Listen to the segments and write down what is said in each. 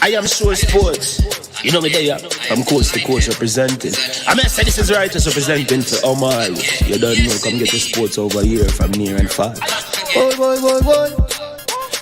I am sure sports. You know me there, I'm coast to coast representing. I mean, I say this is righteous representing for Omar. You don't know, come get the sports over here from near and far. Boy.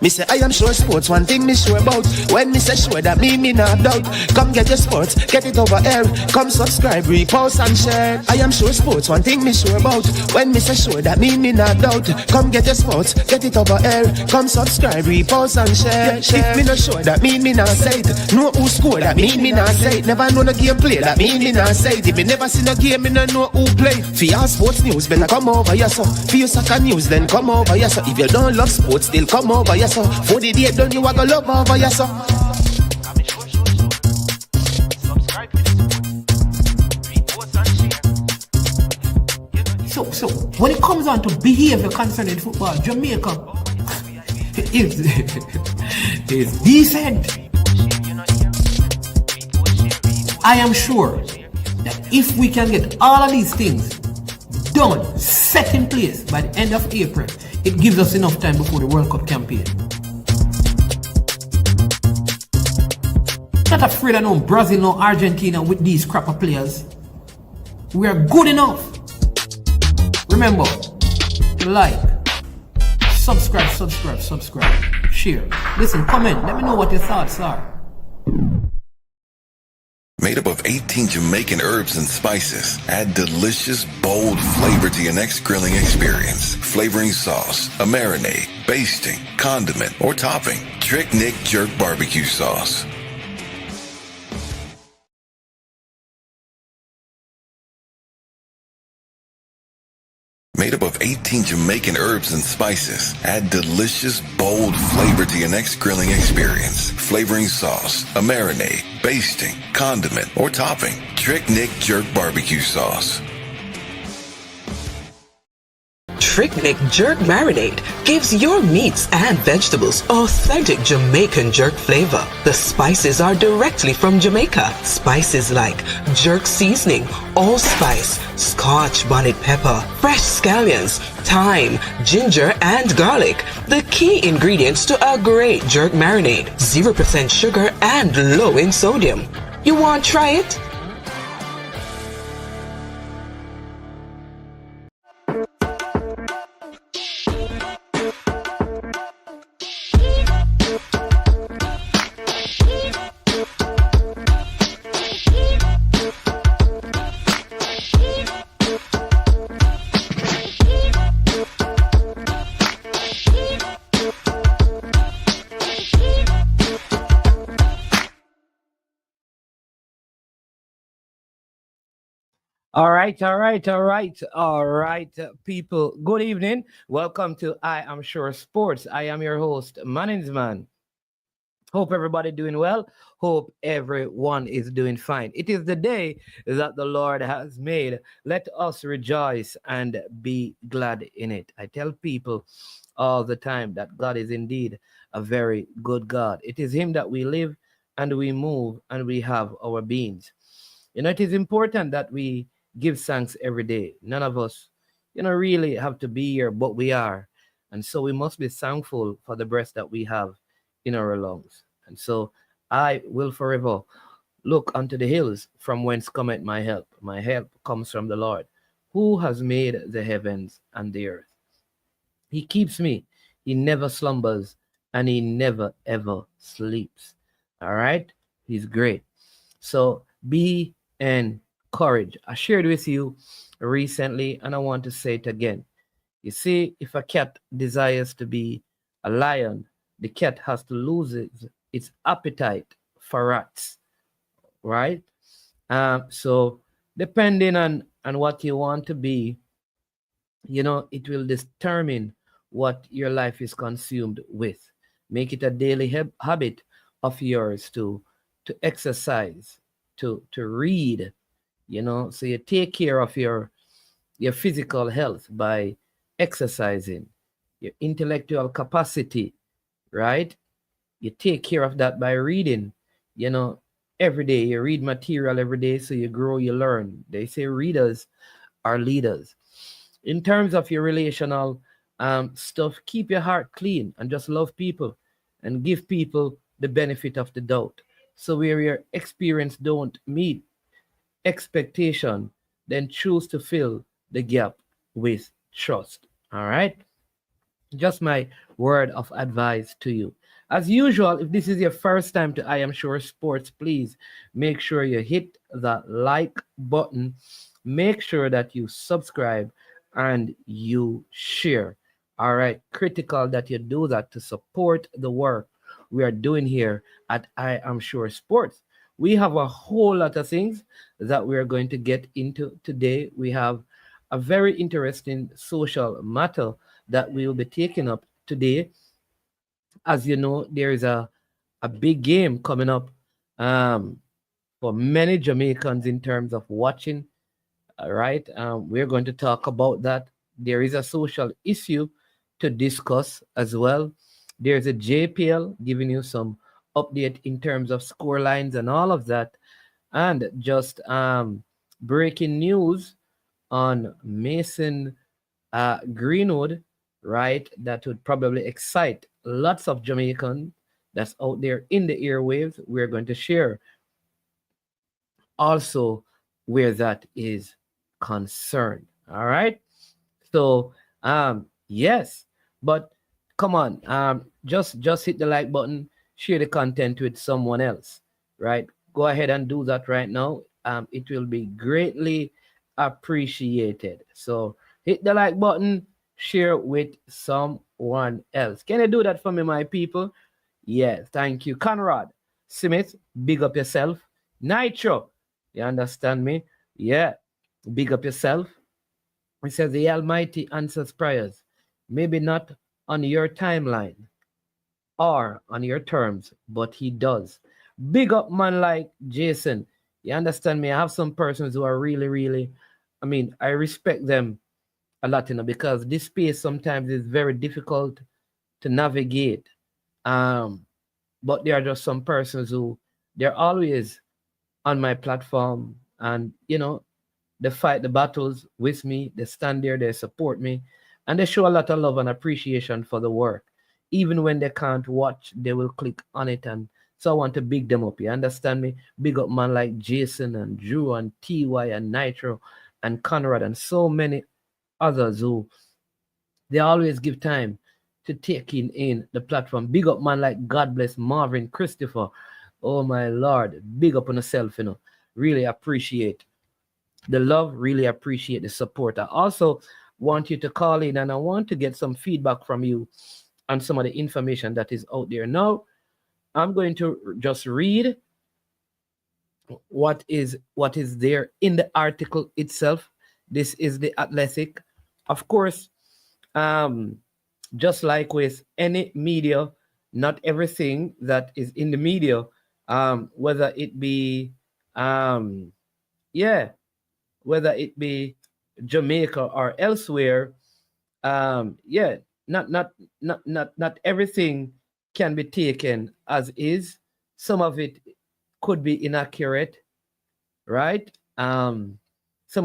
Me say I am sure sports, one thing me sure about. When me say sure, that me not doubt. Come get your sports, get it over here. Come subscribe, repost and share. I am sure sports, one thing me sure about. When me say sure, that me not doubt. Come get your sports, get it over here. Come subscribe, repost and share. If me not sure, that me not say it. Know who score, that me not say it. Never know the game play, that me not say it. If me never seen a game, me not know who play. For your sports news, better come over here so. For your soccer news, then come over here so. If you don't love sports, still come over here. For the day done, you are gonna love over yourself. So when it comes on to behavior concerning football, Jamaica is decent. I am sure that if we can get all of these things done, set in place by the end of April, it gives us enough time before the World Cup campaign. Not afraid of no Brazil, no Argentina with these crap of players. We are good enough. Remember, like, subscribe, share. Listen, comment, let me know what your thoughts are. Made up of 18 Jamaican herbs and spices, add delicious, bold flavor to your next grilling experience. Flavoring sauce, a marinade, basting, condiment, or topping. Trick Nick Jerk Barbecue Sauce. Made up of 18 Jamaican herbs and spices, add delicious, bold flavor to your next grilling experience. Flavoring sauce, a marinade, basting, condiment, or topping. Trick Nick Jerk Barbecue Sauce. Trick Nick Jerk Marinade gives your meats and vegetables authentic Jamaican jerk flavor. The spices are directly from Jamaica. Spices like jerk seasoning, allspice, Scotch bonnet pepper, fresh scallions, thyme, ginger, and garlic. The key ingredients to a great jerk marinade. 0% sugar and low in sodium. You want to try it? All right, people. Good evening. Welcome to I Am Sure Sports. I am your host, Manningsman. Hope everybody doing well. Hope everyone is doing fine. It is the day that the Lord has made. Let us rejoice and be glad in it. I tell people all the time that God is indeed a very good God. It is Him that we live and we move and we have our beings. You know, it is important that we give thanks every day. None of us, really have to be here, but we are. And so we must be thankful for the breath that we have in our lungs. And so I will forever look unto the hills from whence cometh my help. My help comes from the Lord, who has made the heavens and the earth. He keeps me. He never slumbers and he never, ever sleeps. All right? He's great. So be encouraged. I shared with you recently, and I want to say it again. You see, if a cat desires to be a lion, the cat has to lose its appetite for rats, right? So depending on what you want to be, it will determine what your life is consumed with. Make it a daily habit of yours to exercise, to read, so you take care of your physical health by exercising, your intellectual capacity, right? You take care of that by reading, every day. You read material every day, so you grow, you learn. They say readers are leaders. In terms of your relational stuff, keep your heart clean and just love people and give people the benefit of the doubt. So where your experience don't meet expectation, then choose to fill the gap with trust. All right. Just my word of advice to you. As usual, if this is your first time to I Am Sure Sports, please make sure you hit the like button. Make sure that you subscribe and you share. All right. Critical that you do that to support the work we are doing here at I Am Sure Sports. We have a whole lot of things that we are going to get into today. We have a very interesting social matter that we will be taking up today. As you know, there is a big game coming up um, for many Jamaicans in terms of watching. All right. We're going to talk about that. There is a social issue to discuss as well. There's a JPL giving you some update in terms of score lines and all of that. And just breaking news on Mason Greenwood, right? That would probably excite lots of Jamaicans that's out there in the airwaves. We're going to share also where that is concerned. All right. So yes, but come on, just hit the like button, share the content with someone else, right? Go ahead and do that right now. It will be greatly appreciated. So hit the like button, share with someone else. Can you do that for me, my people? Yes, thank you. Conrad Smith, big up yourself. Nitro, you understand me? Yeah, big up yourself. He says the Almighty answers prayers, maybe not on your timeline or on your terms, but He does. Big up man like Jason. You understand me? I have some persons who are really, really, I mean, I respect them a lot, because this space sometimes is very difficult to navigate. But there are just some persons who they're always on my platform, and they fight the battles with me, they stand there, they support me, and they show a lot of love and appreciation for the work. Even when they can't watch, they will click on it. And so I want to big them up. You understand me? Big up man like Jason and Drew and TY and Nitro and Conrad and so many others who they always give time to take in the platform. Big up man like God bless Marvin Christopher. Oh my Lord, big up on yourself, really appreciate the love, really appreciate the support. I also want you to call in, and I want to get some feedback from you on some of the information that is out there. Now, I'm going to just read what is there in the article itself. This is the Athletic. Of course, just like with any media, not everything that is in the media, whether it be whether it be Jamaica or elsewhere, not everything can be taken as is. Some of it could be inaccurate, right? Some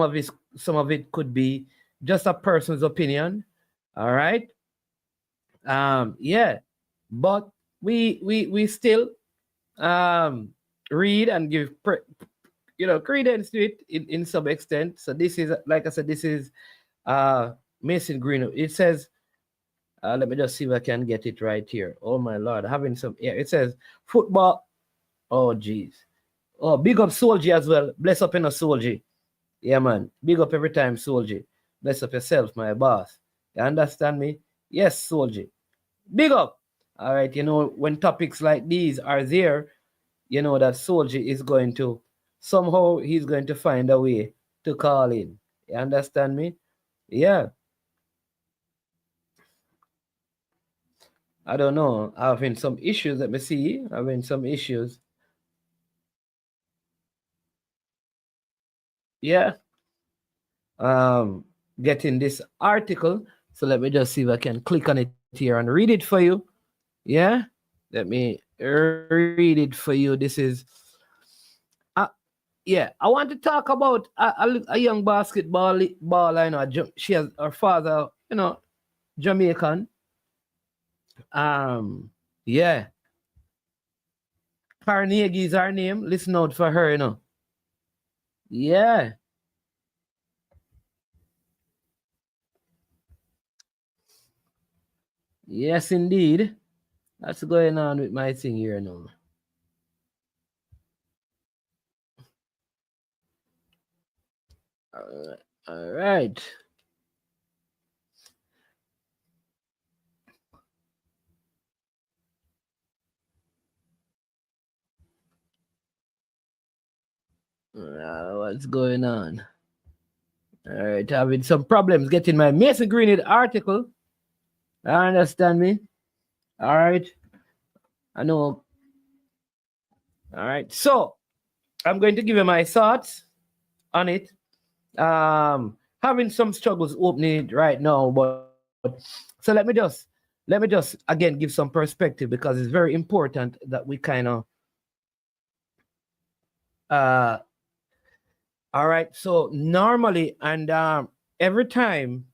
of it could be just a person's opinion, all right? But we still read and give credence to it in some extent. So this is, like I said, this is Mason Greenwood. It says, let me just see if I can get it right here. Oh my Lord, having some. Yeah, it says football. Oh geez. Oh, big up Soldier as well. Bless up in a Soldier. Yeah, man. Big up every time, Soldier. Bless up yourself, my boss. You understand me? Yes, Soldier. Big up. All right. When topics like these are there, that Soldier is going to somehow he's going to find a way to call in. You understand me? Yeah. I don't know. Having some issues. Let me see. Having some issues. Yeah. Getting this article. So let me just see if I can click on it here and read it for you. Yeah. Let me read it for you. This is I want to talk about a young basketballer. She has her father, Jamaican. Yeah. Carnegie is her name. Listen out for her, you know. Yeah. Yes, indeed. That's going on with my thing here now. All right. What's going on? All right, having some problems getting my Mason Greenwood article. I understand me. All right. I know. All right. So I'm going to give you my thoughts on it. Having some struggles opening it right now, but so let me just again give some perspective because it's very important that we kind of all right. So normally and every time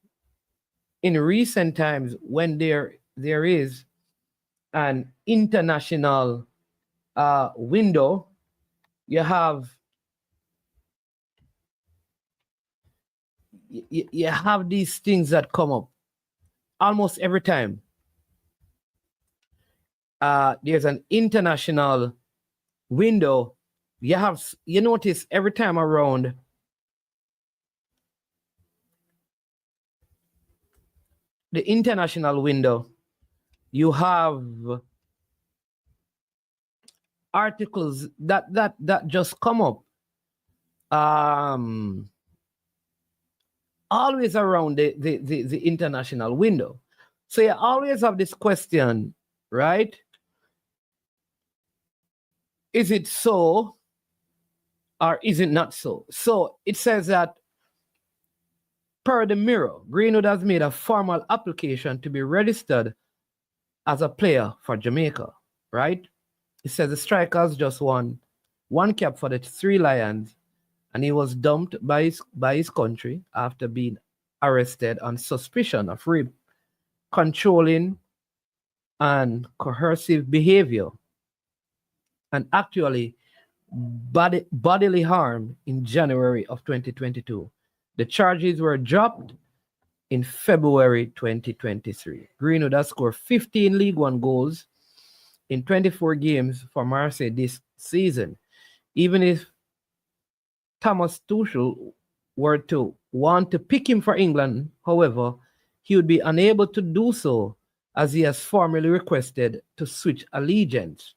in recent times when there is an international window, you have these things that come up almost every time. There's an international window. You notice every time around the international window, you have articles that just come up always around the international window. So you always have this question, right? Is it so or is it not so? So it says that per the Mirror, Greenwood has made a formal application to be registered as a player for Jamaica, right? It says the striker has just won one cap for the Three Lions, and he was dumped by his country after being arrested on suspicion of rape, controlling, and coercive behavior, and actually bodily harm in January of 2022. The charges were dropped in February 2023. Greenwood has scored 15 League One goals in 24 games for Marseille this season. Even if Thomas Tuchel were to want to pick him for England, however, he would be unable to do so as he has formally requested to switch allegiance.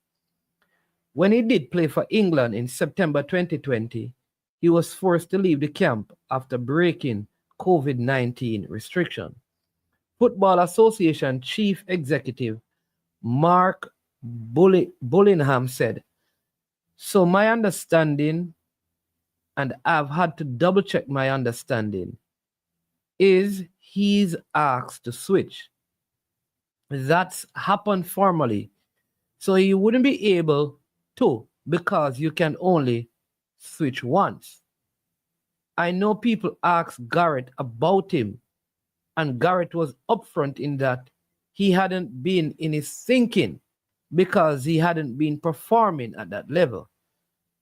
When he did play for England in September 2020, he was forced to leave the camp after breaking COVID-19 restriction. Football Association Chief Executive Mark Bullingham said, "So my understanding, and I've had to double check my understanding, is he's asked to switch. That's happened formally. So he wouldn't be able to because you can only switch once. I know people asked Garrett about him, and Garrett was upfront in that he hadn't been in his thinking because he hadn't been performing at that level.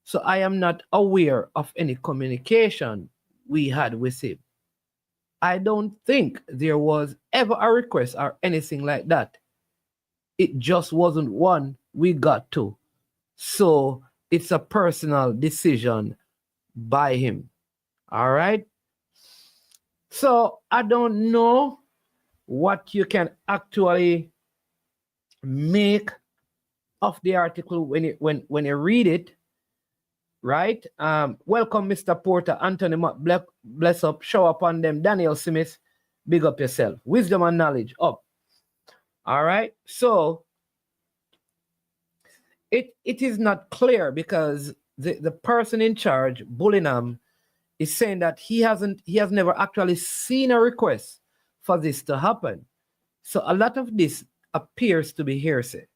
So I am not aware of any communication we had with him. I don't think there was ever a request or anything like that. It just wasn't one we got to. So it's a personal decision by him." All right. So I don't know what you can actually make of the article when you read it, right? Welcome, Mr. Porter, Anthony, bless up, show up on them. Daniel Smith, big up yourself. Wisdom and knowledge up. All right. So it is not clear because the person in charge, Bullingham, is saying that he has never actually seen a request for this to happen. So a lot of this appears to be hearsay.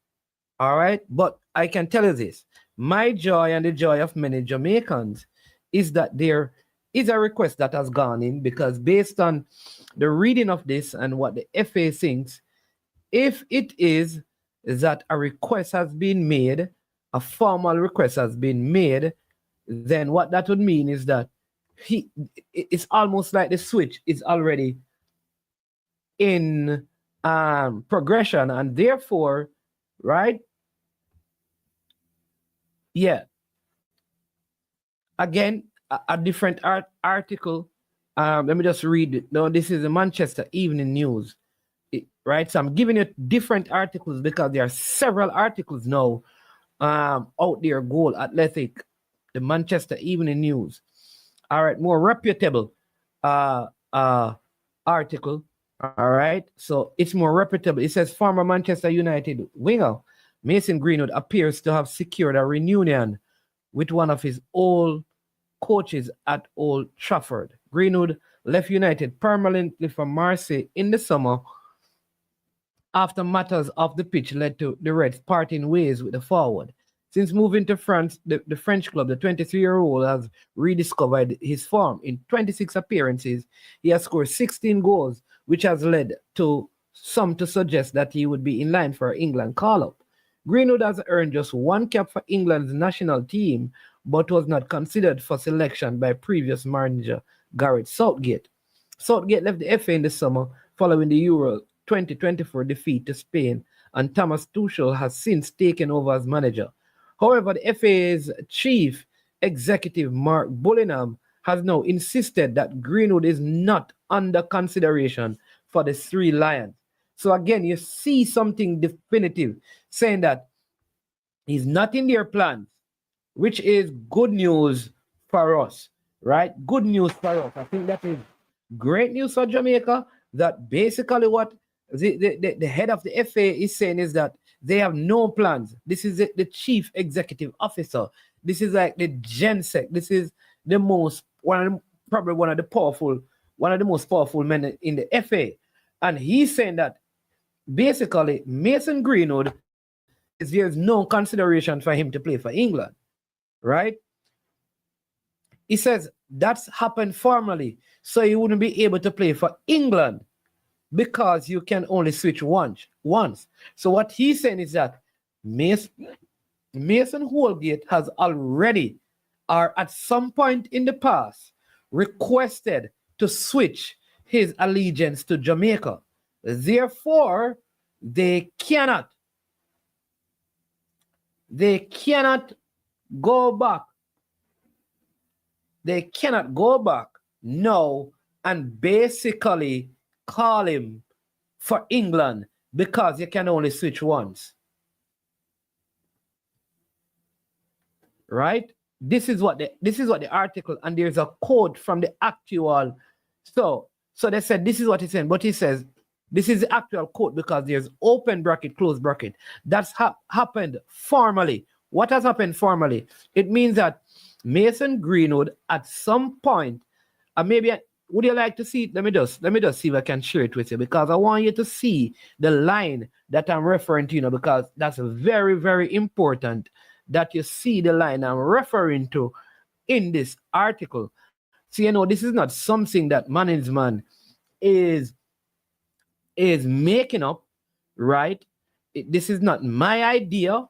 All right. But I can tell you this. My joy and the joy of many Jamaicans is that there is a request that has gone in, because based on the reading of this and what the FA thinks, if it is that a request has been made a formal request has been made, then what that would mean is that it's almost like the switch is already in progression, and therefore, right? Yeah. Again, a different article. Let me just read it. No, this is the Manchester Evening News, right? So I'm giving you different articles because there are several articles now out there. Goal Athletic, the Manchester Evening News. All right, more reputable article. All right, so it's more reputable. It says former Manchester United winger Mason Greenwood appears to have secured a reunion with one of his old coaches at Old Trafford. Greenwood left United permanently for Marseille in the summer after matters off the pitch led to the Reds parting ways with the forward. Since moving to France, the French club, the 23-year-old has rediscovered his form. In 26 appearances, he has scored 16 goals, which has led to some to suggest that he would be in line for England call-up. Greenwood has earned just one cap for England's national team, but was not considered for selection by previous manager Gareth Southgate. Southgate left the FA in the summer following the Euro 2024 defeat to Spain, and Thomas Tuchel has since taken over as manager. However, the FA's chief executive Mark Bullingham has now insisted that Greenwood is not under consideration for the Three Lions. So again, you see something definitive saying that he's not in their plans, which is good news for us, right? Good news for us. I think that is great news for Jamaica, that basically what the head of the FA is saying is that they have no plans. This is the chief executive officer. This is like the GenSec. This is the most, probably one of the most powerful men in the FA. And he's saying that basically Mason Greenwood, there's no consideration for him to play for England, right? He says that's happened formally, so he wouldn't be able to play for England because you can only switch once. So what he's saying is that Mason Holgate has already, or at some point in the past, requested to switch his allegiance to Jamaica. Therefore, they cannot go back. They cannot go back now and basically call him for England because you can only switch once. Right? This is what the article, and there's a quote from the actual. So they said this is what he's saying, but he says this is the actual quote because there's open bracket, close bracket. That's happened formally. What has happened formally? It means that Mason Greenwood at some point, would you like to see it? Let me just see if I can share it with you, because I want you to see the line that I'm referring to, because that's very, very important that you see the line I'm referring to in this article. So, this is not something that management is making up, right? This is not my idea.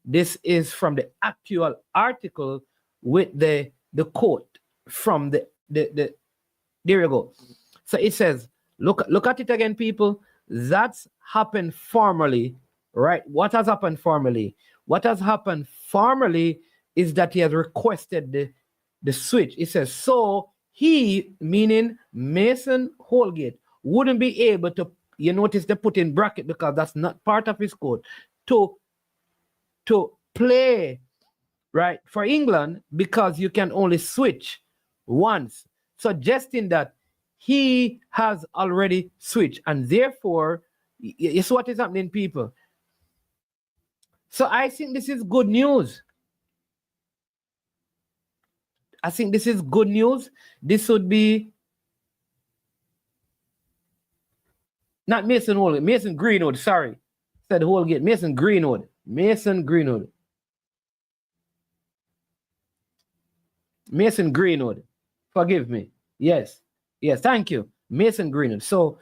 This is from the actual article with the quote from the there you go. So it says, look at it again, people. That's happened formally, right? What has happened formally? What has happened formally is that he has requested the switch. It says, so he, meaning Mason Holgate, wouldn't be able to, you notice they put in bracket because that's not part of his code, to play, right, for England because you can only switch once, suggesting that he has already switched, and therefore, it's what is happening, people. So I think this is good news. I think this is good news. This would be not Mason Holgate, Mason Greenwood, sorry. Said Holgate, Mason Greenwood. Mason Greenwood. Mason Greenwood. Forgive me. Yes, thank you. Mason Greenwood. So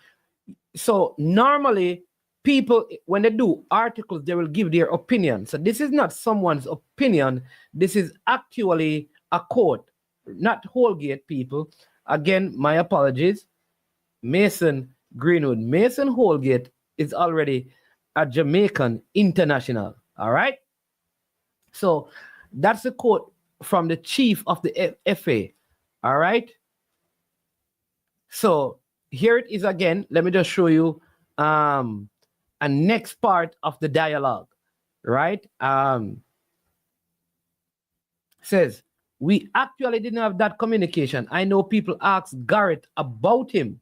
normally people, when they do articles, they will give their opinion. So this is not someone's opinion. This is actually a quote, not Holgate people. Again, my apologies. Mason Greenwood. Mason Holgate is already a Jamaican international. All right. So that's a quote from the chief of the FA. All right. So here it is again. Let me just show you a next part of the dialogue. Right. Says, we actually didn't have that communication. I know people asked Garrett about him.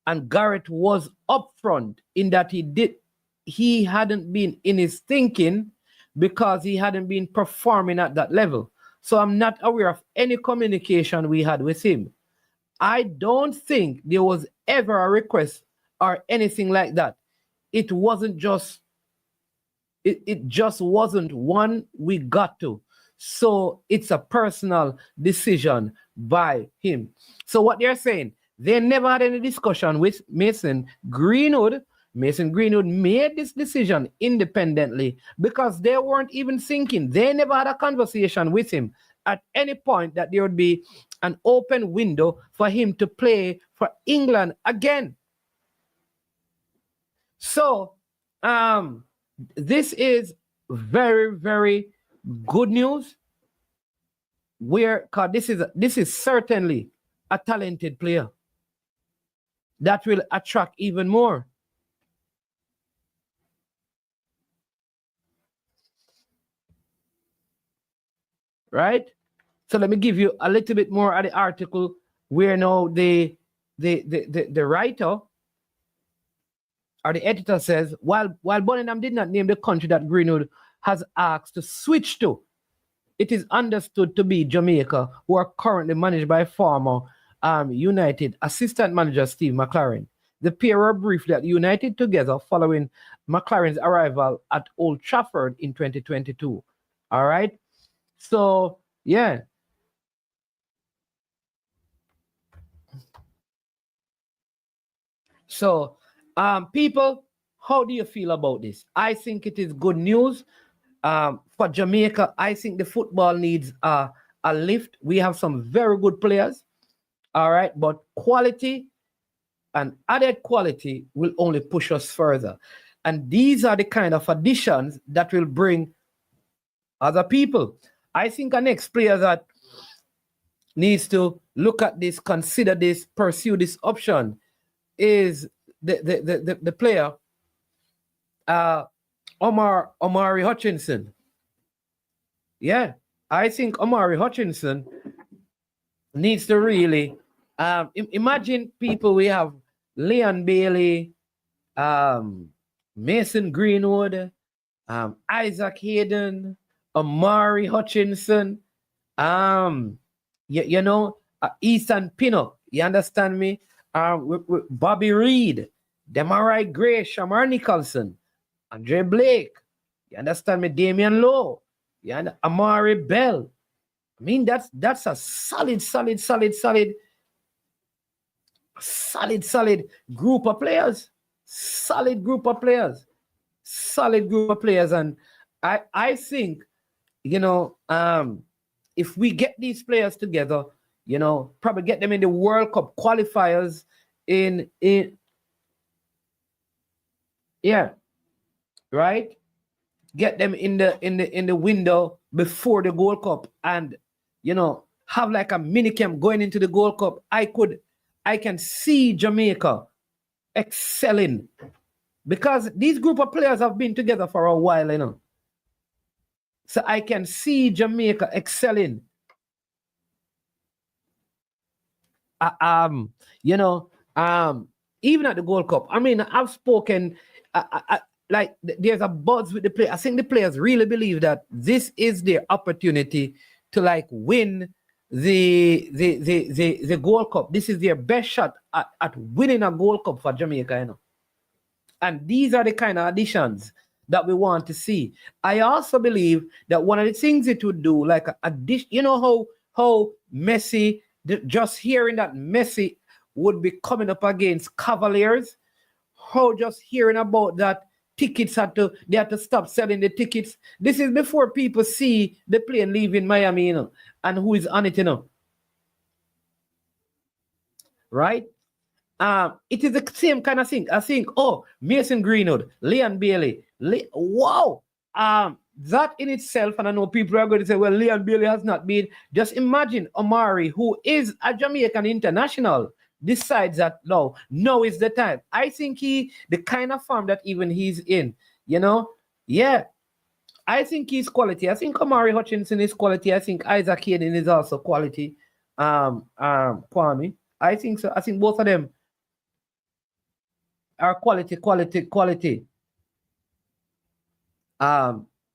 And Garrett was upfront in that he hadn't been in his thinking because he hadn't been performing at that level. So I'm not aware of any communication we had with him. I don't think there was ever a request or anything like that. It wasn't just, it just wasn't one we got to. So it's a personal decision by him. So what they're saying, they never had any discussion with Mason Greenwood. Mason Greenwood made this decision independently because they weren't even thinking. They never had a conversation with him at any point that there would be an open window for him to play for England again. So this is very, very good news. Because this is certainly a talented player that will attract even more. Right? So let me give you a little bit more of the article where now the writer or the editor says, while Bonningham did not name the country that Greenwood has asked to switch to, it is understood to be Jamaica, who are currently managed by former United assistant manager Steve McLaren. The pair were briefly at United together following McLaren's arrival at Old Trafford in 2022. All right? So, yeah. So, people, how do you feel about this? I think it is good news. For Jamaica, I think the football needs a lift. We have some very good players, all right, but quality and added quality will only push us further. And these are the kind of additions that will bring other people. I think our next player that needs to look at this, consider this, pursue this option is the player Omari Hutchinson. Yeah, I think Omari Hutchinson needs to really imagine people. We have Leon Bailey, Mason Greenwood, Isaac Hayden, Omari Hutchinson, you know, Ethan Pinnock. You understand me? With Bobby Reed, Demarai Gray, Shamar Nicholson, Andre Blake, you understand me? Damian Lowe, Amari Bell. I mean, that's a solid group of players. Solid group of players. And I think, you know, if we get these players together, you know, probably get them in the World Cup qualifiers right? Get them in the window before the Gold Cup, and you know, have like a mini camp going into the Gold Cup. I can see Jamaica excelling because these group of players have been together for a while, you know. So I can see Jamaica excelling. You know, even at the Gold Cup. I mean, I've spoken. Like there's a buzz with the players. I think the players really believe that this is their opportunity to like win the Gold Cup. This is their best shot at winning a Gold Cup for Jamaica, you know. And these are the kind of additions that we want to see. I also believe that one of the things it would do, like you know how Messi, just hearing that Messi would be coming up against Cavaliers, how just hearing about that tickets they had to stop selling the tickets. This is before people see the plane leaving Miami, and who is on it, right? It is the same kind of thing. I think, Mason Greenwood, Leon Bailey, wow. That in itself, and I know people are going to say, well, Leon Bailey has not been. Just imagine Omari, who is a Jamaican international, decides that now is the time. I think the kind of form that even he's in, I think he's quality. I think Omari Hutchinson is quality. I think Isaac Hayden is also quality. Kwame, I think so. I think both of them are quality.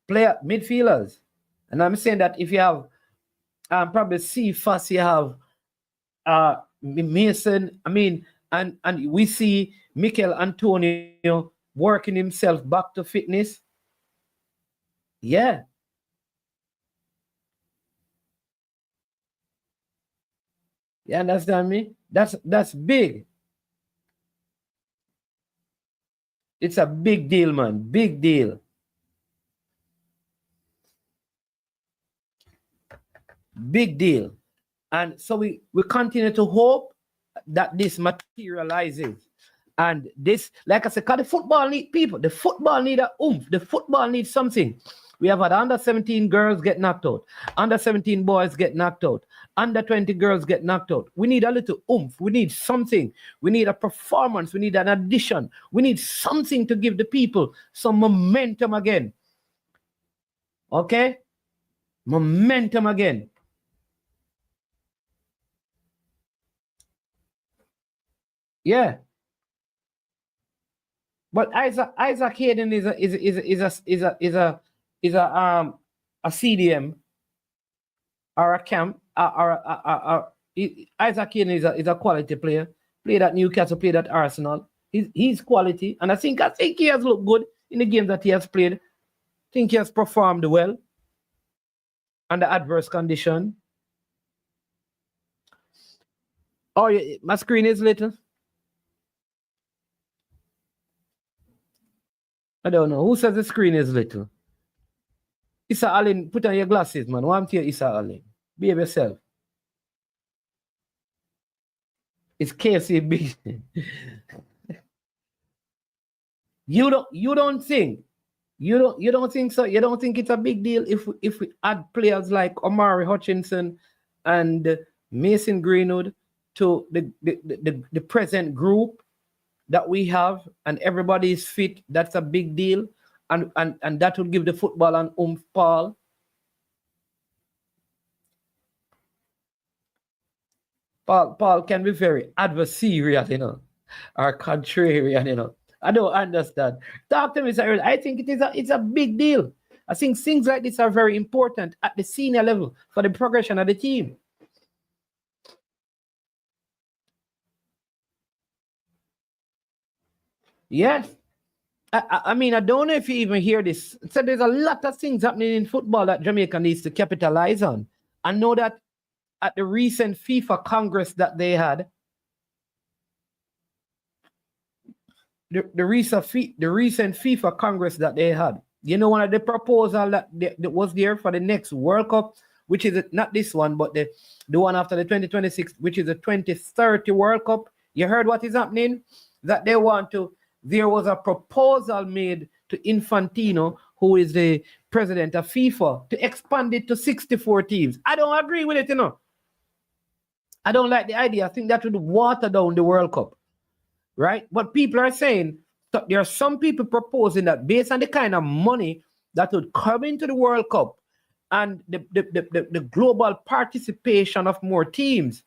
Player midfielders, and I'm saying that if you have probably Cephas, you have Mason. I mean, and we see Mikel Antonio working himself back to fitness. Yeah. You understand me? That's big. It's a big deal, man. Big deal. Big deal. And so we continue to hope that this materializes. And this, like I said, because the football need people. The football need a oomph. The football needs something. We have had under 17 girls get knocked out. Under 17 boys get knocked out. Under 20 girls get knocked out. We need a little oomph. We need something. We need a performance. We need an addition. We need something to give the people some momentum again. Okay? Momentum again. Yeah. But Isaac Hayden is a CDM or a camp Isaac Hayden is a quality player. Played at Newcastle, played at Arsenal. He's quality, and I think he has looked good in the games that he has played. I think he has performed well under adverse condition. Oh, my screen is little. I don't know. Who says the screen is little? Issa Allen, put on your glasses, man. What am to you, Issa Allen? Behave yourself. It's KFC big. You don't think so? You don't think it's a big deal if we add players like Omari Hutchinson and Mason Greenwood to the present group that we have, and everybody is fit? That's a big deal, and that will give the football an oomph, Paul. Paul can be very adversarial, or contrarian, I don't understand. Talk to me, sir. I think it's a big deal. I think things like this are very important at the senior level for the progression of the team. Yes. I mean, I don't know if you even hear this. So there's a lot of things happening in football that Jamaica needs to capitalize on. I know that at the recent FIFA Congress that they had, the recent FIFA Congress that they had, one of the proposal that was there for the next World Cup, which is not this one, but the one after the 2026, which is the 2030 World Cup. You heard what is happening? That they want to. There was a proposal made to Infantino, who is the president of FIFA, to expand it to 64 teams. I don't agree with it, I don't like the idea. I think that would water down the World Cup, right? But people are saying, so there are some people proposing that based on the kind of money that would come into the World Cup and the global participation of more teams,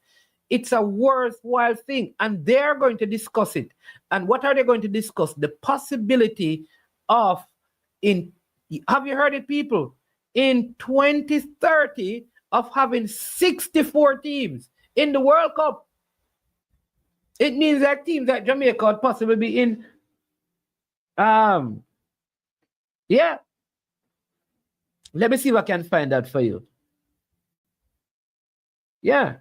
it's a worthwhile thing, and they're going to discuss it. And what are they going to discuss? The possibility of, have you heard it, people? In 2030, of having 64 teams in the World Cup. It means that teams like Jamaica would possibly be in. Yeah. Let me see if I can find that for you. Yeah.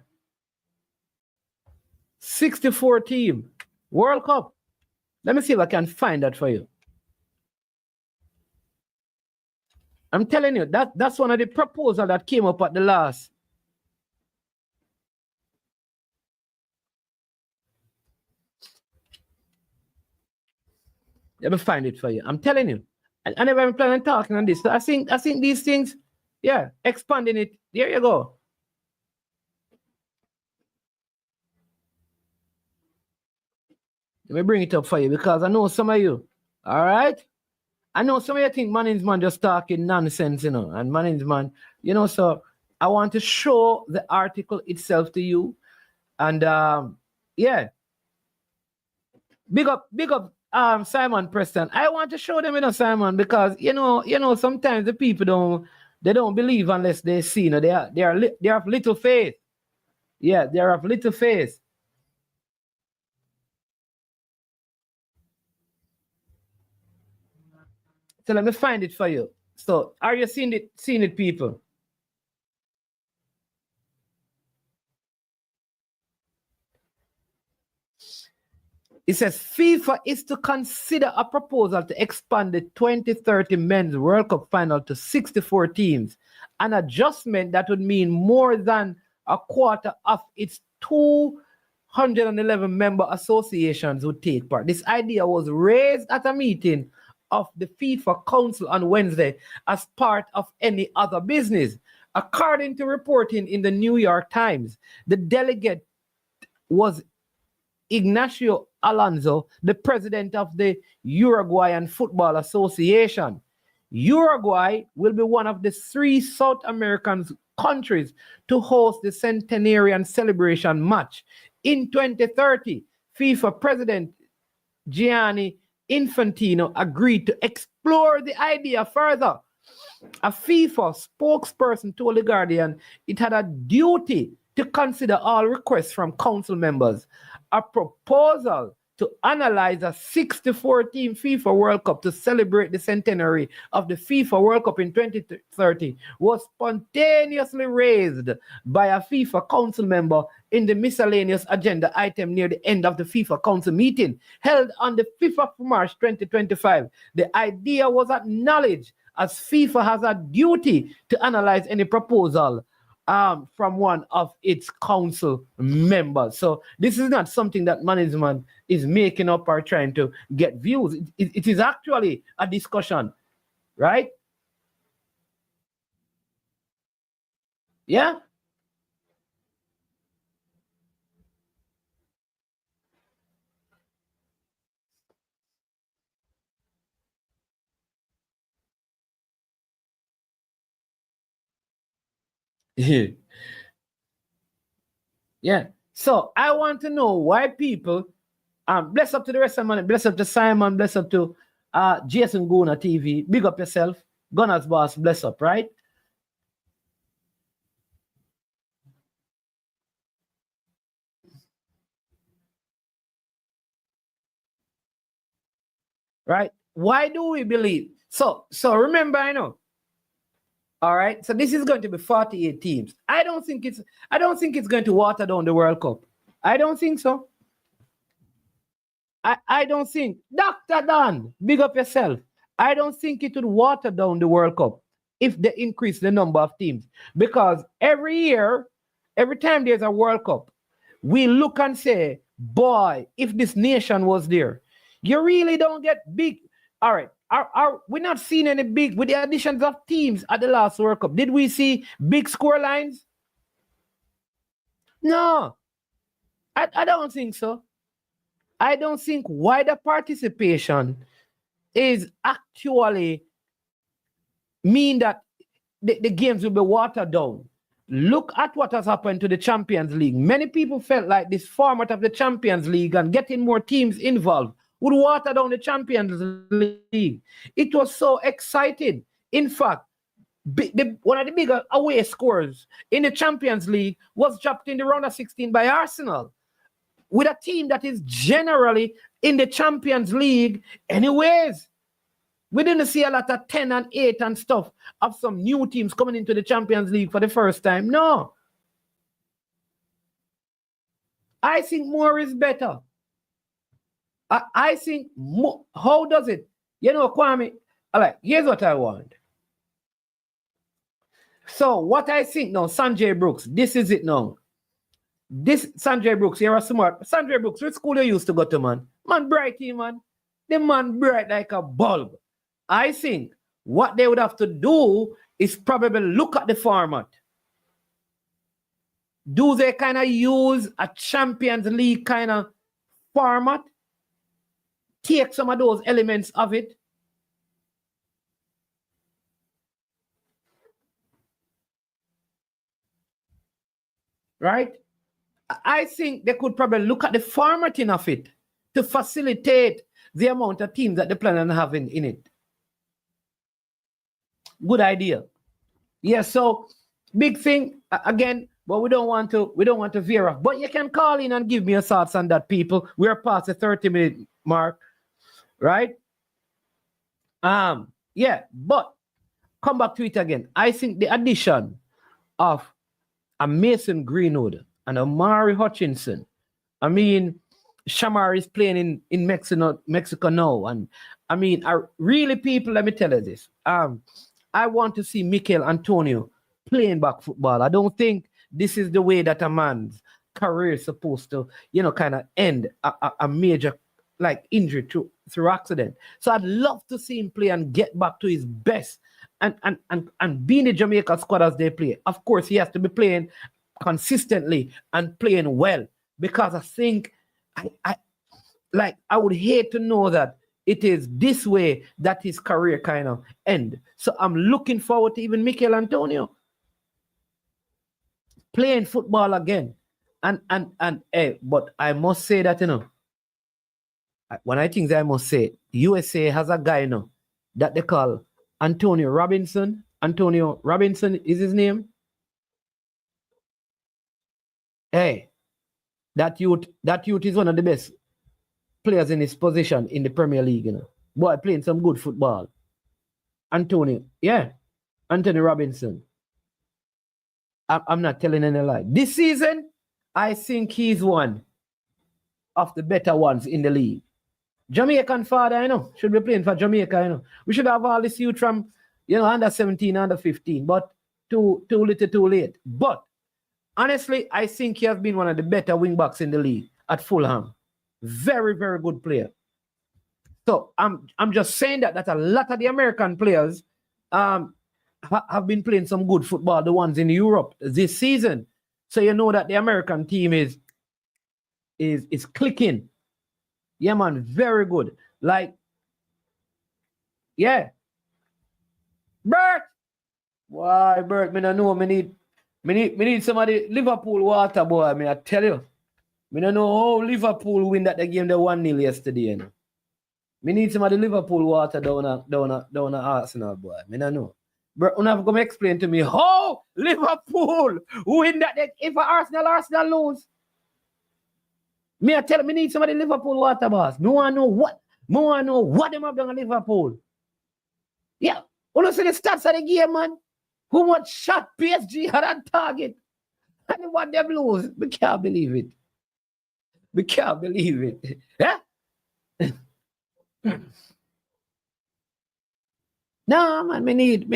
64 team World Cup. Let me see if I can find that for you. I'm telling you, that's one of the proposals that came up at the last. Let me find it for you. I'm telling you. I never been planning on talking on this. So I think these things, yeah, expanding it. There you go. Let me bring it up for you because I know some of you. All right? I know some of you think Manning's man just talking nonsense, and Manning's man, so I want to show the article itself to you. And yeah. Big up Simon Preston. I want to show them, Simon, because sometimes the people don't believe unless they see, they are of little faith. Yeah, they are of little faith. So let me find it for you. So are you seeing it, people? It says FIFA is to consider a proposal to expand the 2030 Men's World Cup final to 64 teams, an adjustment that would mean more than a quarter of its 211 member associations would take part. This idea was raised at a meeting of the FIFA Council on Wednesday as part of any other business. According to reporting in the New York Times, the delegate was Ignacio Alonso, the president of the Uruguayan Football Association. Uruguay will be one of the 3 South American countries to host the centenarian celebration match. In 2030, FIFA President Gianni Infantino agreed to explore the idea further. A FIFA spokesperson told The Guardian it had a duty to consider all requests from council members. A proposal to analyze a 64-team FIFA World Cup to celebrate the centenary of the FIFA World Cup in 2030 was spontaneously raised by a FIFA council member in the miscellaneous agenda item near the end of the FIFA council meeting held on the 5th of March 2025. The idea was acknowledged as FIFA has a duty to analyze any proposal from one of its council members. So this is not something that management is making up or trying to get views. It is actually a discussion, right? Yeah. Yeah. So I want to know why people, bless up to the rest of money, bless up to Simon, bless up to Jason Guna TV, big up yourself, Gunners Boss, bless up, right? Right? Why do we believe? So remember, I know. All right. So this is going to be 48 teams. I don't think it's going to water down the World Cup. I don't think so. I don't think. Dr. Dan, big up yourself. I don't think it would water down the World Cup if they increase the number of teams. Because every year, every time there's a World Cup, we look and say, boy, if this nation was there, you really don't get big. All right. We're not seeing any big, with the additions of teams at the last World Cup. Did we see big score lines? No. I don't think so. I don't think wider participation is actually mean that the games will be watered down. Look at what has happened to the Champions League. Many people felt like this format of the Champions League and getting more teams involved would water down the Champions League. It was so exciting. In fact, one of the bigger away scores in the Champions League was dropped in the round of 16 by Arsenal, with a team that is generally in the Champions League anyways. We didn't see a lot of 10 and 8 and stuff of some new teams coming into the Champions League for the first time. No. I think more is better. I think, how does it? You know, Kwame, all right, here's what I want. So what I think now, Sanjay Brooks, this is it now. This Sanjay Brooks, you're a smart. Sanjay Brooks, which school you used to go to, man? Man, brighty, man. The man bright like a bulb. I think what they would have to do is probably look at the format. Do they kind of use a Champions League kind of format? Take some of those elements of it. Right? I think they could probably look at the formatting of it to facilitate the amount of teams that they plan on having in it. Good idea. Yeah, so big thing again, but we don't want to veer off. But you can call in and give me your thoughts on that, people. We're past the 30-minute mark, right? Yeah, but come back to it again. I think the addition of a Mason Greenwood and Amari Hutchinson. I mean, Shamar is playing in Mexico now. And I mean, really, people, let me tell you this. I want to see Mikel Antonio playing back football. I don't think this is the way that a man's career is supposed to, kind of end a major like injury through accident. So I'd love to see him play and get back to his best and be in the Jamaica squad as they play. Of course, he has to be playing consistently and playing well, because I think I would hate to know that it is this way that his career kind of end. So I'm looking forward to even Mikel Antonio playing football again. But I must say that, one of the things I must say, USA has a guy, that they call Antonio Robinson. Antonio Robinson is his name. Hey, that youth is one of the best players in his position in the Premier League, Boy, playing some good football. Antonio Robinson. I'm not telling any lie. This season, I think he's one of the better ones in the league. Jamaican father, should be playing for Jamaica, We should have all this youth from, under 17, under 15, but too little, too late. But honestly, I think he has been one of the better wing backs in the league at Fulham. Very, very good player. So I'm just saying that a lot of the American players have been playing some good football, the ones in Europe this season. So you know that the American team is clicking. Yeah, man, very good. Like, yeah. Bert! Why, Bert? Me don't know. Me need somebody Liverpool water, boy. I tell you. Me don't know how Liverpool win that game the 1-0 yesterday. Me need somebody Liverpool water down Arsenal, boy. Me don't know. Bert, you have to come explain to me how Liverpool win that if Arsenal lose. Me I tell you, me need somebody Liverpool water, boss. Me want to know what them have done at Liverpool. Yeah. You see the stats of the game, man. Who much shot PSG had on target? And what them lose? We can't believe it. We can't believe it. Yeah? No, man, we need.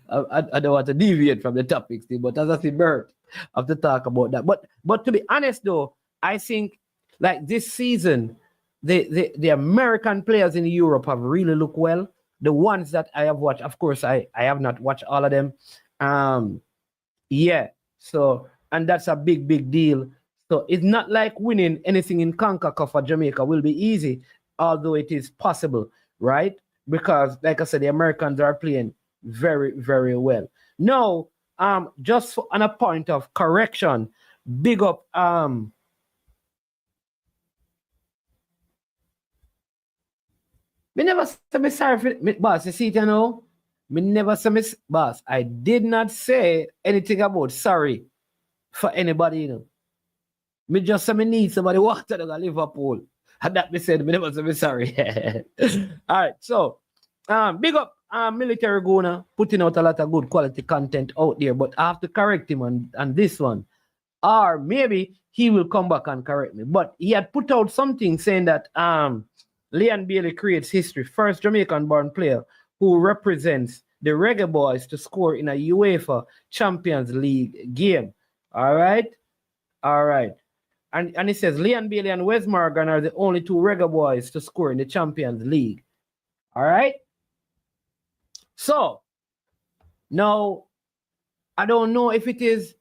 I don't want to deviate from the topics, but as I see Bert, I have to talk about that. But to be honest though, I think like this season, the American players in Europe have really looked well. The ones that I have watched, of course, I have not watched all of them. Yeah. So, and that's a big deal. So it's not like winning anything in CONCACAF for Jamaica will be easy, although it is possible, right? Because, like I said, the Americans are playing very, very well. Now, just on a point of correction, big up me never say me sorry for me, boss. You see it, Me never say me, boss. I did not say anything about sorry for anybody, Me just say me need somebody water to Liverpool. And that me said, me never say me sorry. All right, so big up Military Gona putting out a lot of good quality content out there, but I have to correct him on this one. or maybe he will come back and correct me. But he had put out something saying that Leon Bailey creates history, first Jamaican-born player who represents the Reggae Boyz to score in a UEFA Champions League game. All right? All right. And it says Leon Bailey and Wes Morgan are the only two Reggae Boyz to score in the Champions League. All right? So, now, I don't know if it is,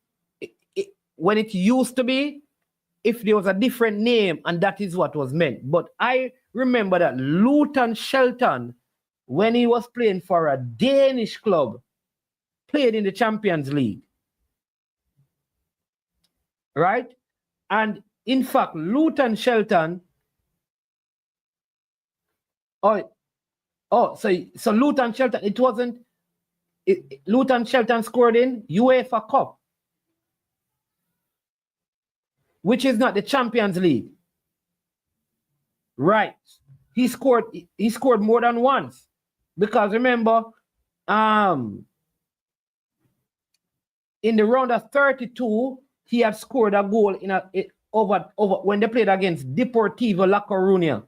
when it used to be, if there was a different name and that is what was meant. But I remember that Luton Shelton, when he was playing for a Danish club, played in the Champions League. Right? And in fact, Luton Shelton, so Luton Shelton, it wasn't, Luton Shelton scored in UEFA Cup, which is not the Champions League. Right. He scored more than once. Because remember, in the round of 32, he had scored a goal over when they played against Deportivo La Coruña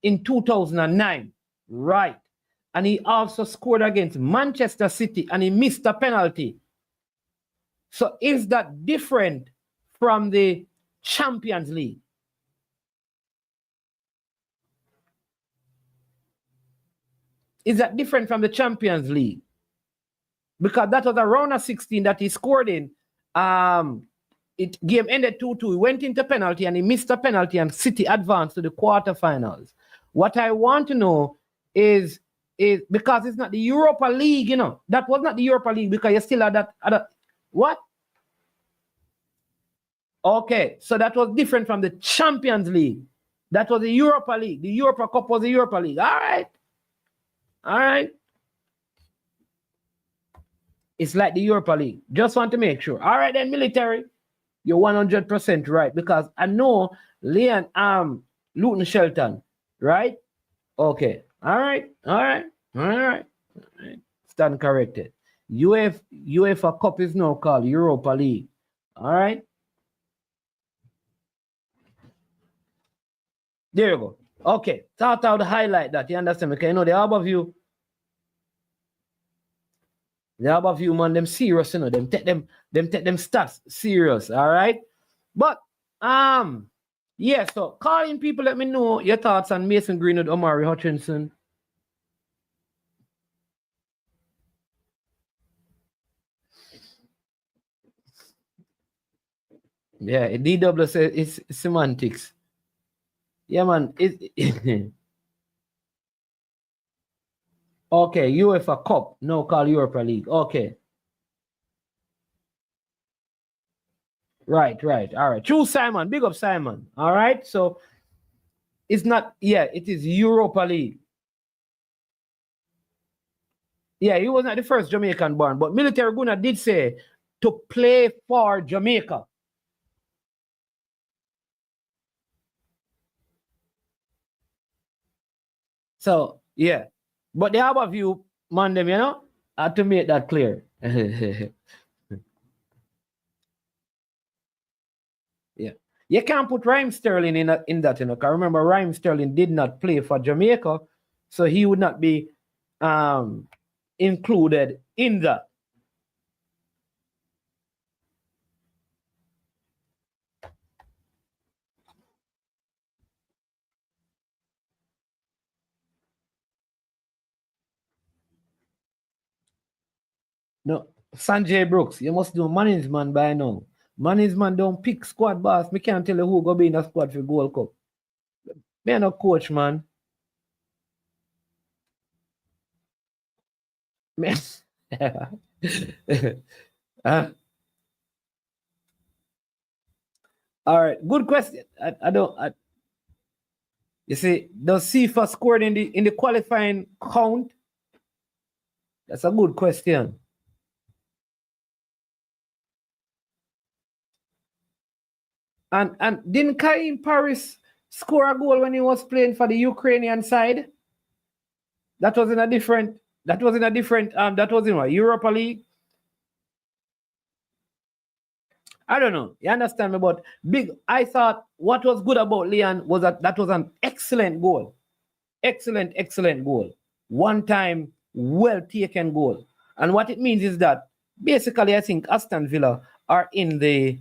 in 2009. Right. And he also scored against Manchester City and he missed a penalty. So is that different from the Champions League? Is that different from the Champions League? Because that was a round of 16 that he scored in. Game ended 2-2. He went into penalty and he missed a penalty and City advanced to the quarterfinals. What I want to know is because it's not the Europa League, you know. That was not the Europa League because you still had that. What? Okay, so that was different from the Champions League. That was the Europa League. The Europa Cup was the Europa League. All right. All right. It's like the Europa League. Just want to make sure. All right, then, military. You're 100% right because I know Luton Shelton, right? Okay. All right. Stand corrected. UEFA Cup is now called Europa League. All right. There you go. Okay. Thought I would highlight that. You understand? Because you know the Harbourview, man, them serious, you know. Them take them stats serious. All right. But yeah, so calling people, let me know your thoughts on Mason Greenwood, Omari Hutchinson. Yeah, DW says it's semantics. Yeah, man. Okay, UEFA Cup, no call Europa League. Okay. Right. All right. True, Simon. Big up, Simon. All right. So it's not, it is Europa League. Yeah, he was not the first Jamaican born, but Military Guna did say to play for Jamaica. So, yeah. But the Harbourview, man, them, you know, I have to make that clear. Yeah. You can't put Raheem Sterling in that, you know, because remember, Raheem Sterling did not play for Jamaica, so he would not be included in that. No, Sanjay Brooks, you must do management by now. Management don't pick squad boss. Me can't tell you who go be in a squad for Gold Cup. Me no coach, man. Me. All right, good question. You see, does Sifa scored in the qualifying count? That's a good question. And didn't Karim Paris score a goal when he was playing for the Ukrainian side? That was in what, Europa League? I don't know. You understand me? But I thought what was good about Leon was that was an excellent goal. Excellent goal. One time, well taken goal. And what it means is that basically I think Aston Villa are in the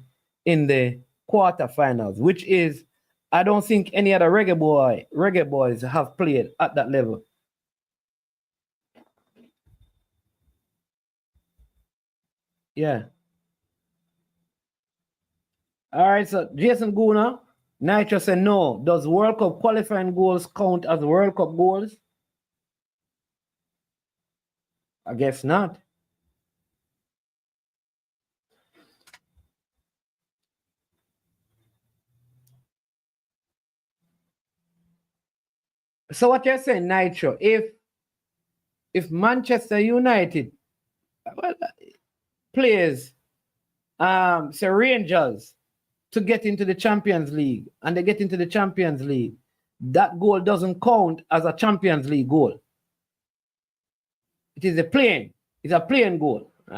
quarterfinals, which is I don't think any other Reggae Boyz have played at that level. Yeah. All right, so Jason Guna, Nitro said no. Does World Cup qualifying goals count as World Cup goals? I guess not. So what you're saying, Nitro, if Manchester United plays say Rangers to get into the Champions League and they get into the Champions League, that goal doesn't count as a Champions League goal. It is it's a playing goal. All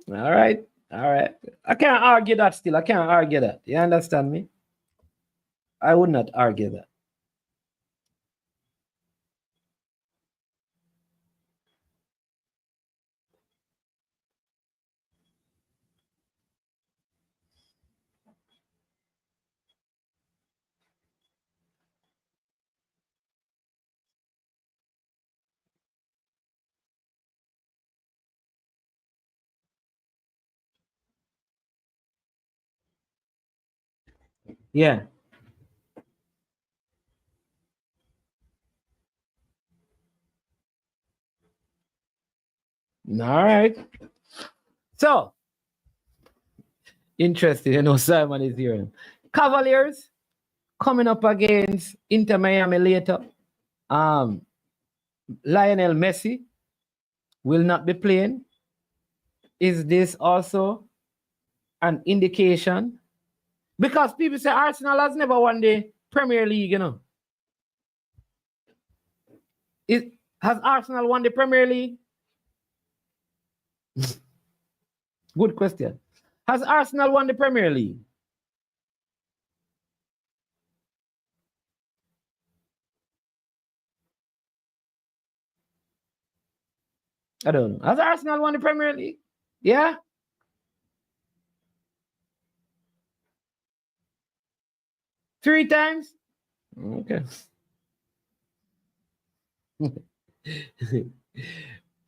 right. I can't argue that still. I can't argue that. You understand me? I would not argue that. Yeah. All right. So, interesting. You know, Simon is here. Cavaliers coming up against Inter Miami later. Lionel Messi will not be playing. Is this also an indication? Because people say Arsenal has never won the Premier League, you know. Has Arsenal won the Premier League? Good question. Has Arsenal won the Premier League? I don't know. Has Arsenal won the Premier League? Yeah? Three times? Okay.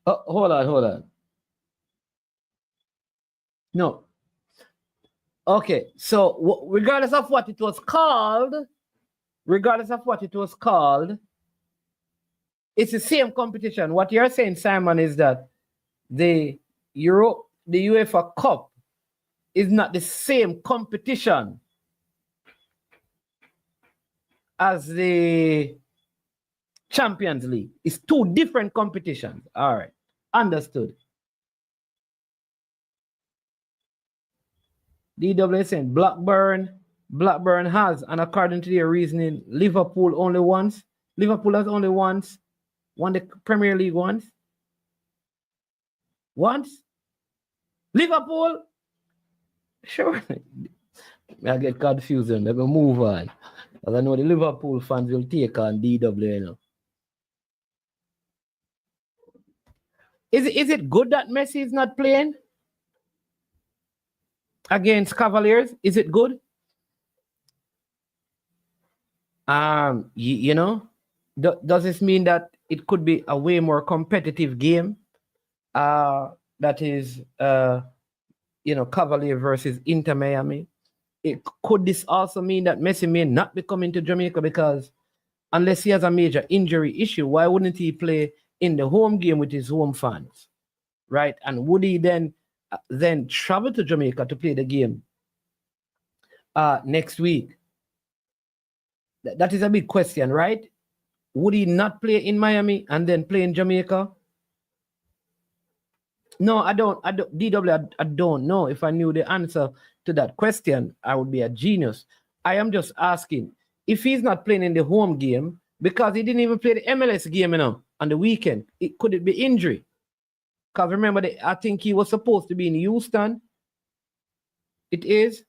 Oh, hold on. No. Okay, so regardless of what it was called, it's the same competition. What you're saying, Simon, is that the UEFA Cup is not the same competition as the Champions League. It's two different competitions. All right, understood. DW saying Blackburn has, and according to their reasoning, Liverpool has only once won the Premier League once. Liverpool? Sure. I get confused and let me move on. As I know the Liverpool fans will take on DW, you know. Is it good that Messi is not playing against Cavaliers? Is it good? You know, does this mean that it could be a way more competitive game? That is, Cavalier versus Inter Miami. Could this also mean that Messi may not be coming to Jamaica because unless he has a major injury issue, why wouldn't he play in the home game with his home fans, right? And would he then travel to Jamaica to play the game next week? That is a big question, right? Would he not play in Miami and then play in Jamaica? No, I don't. DW, I don't know. If I knew the answer to that question, I would be a genius. I am just asking if he's not playing in the home game because he didn't even play the MLS game, on the weekend. Could it be injury? Because remember, I think he was supposed to be in Houston. It is.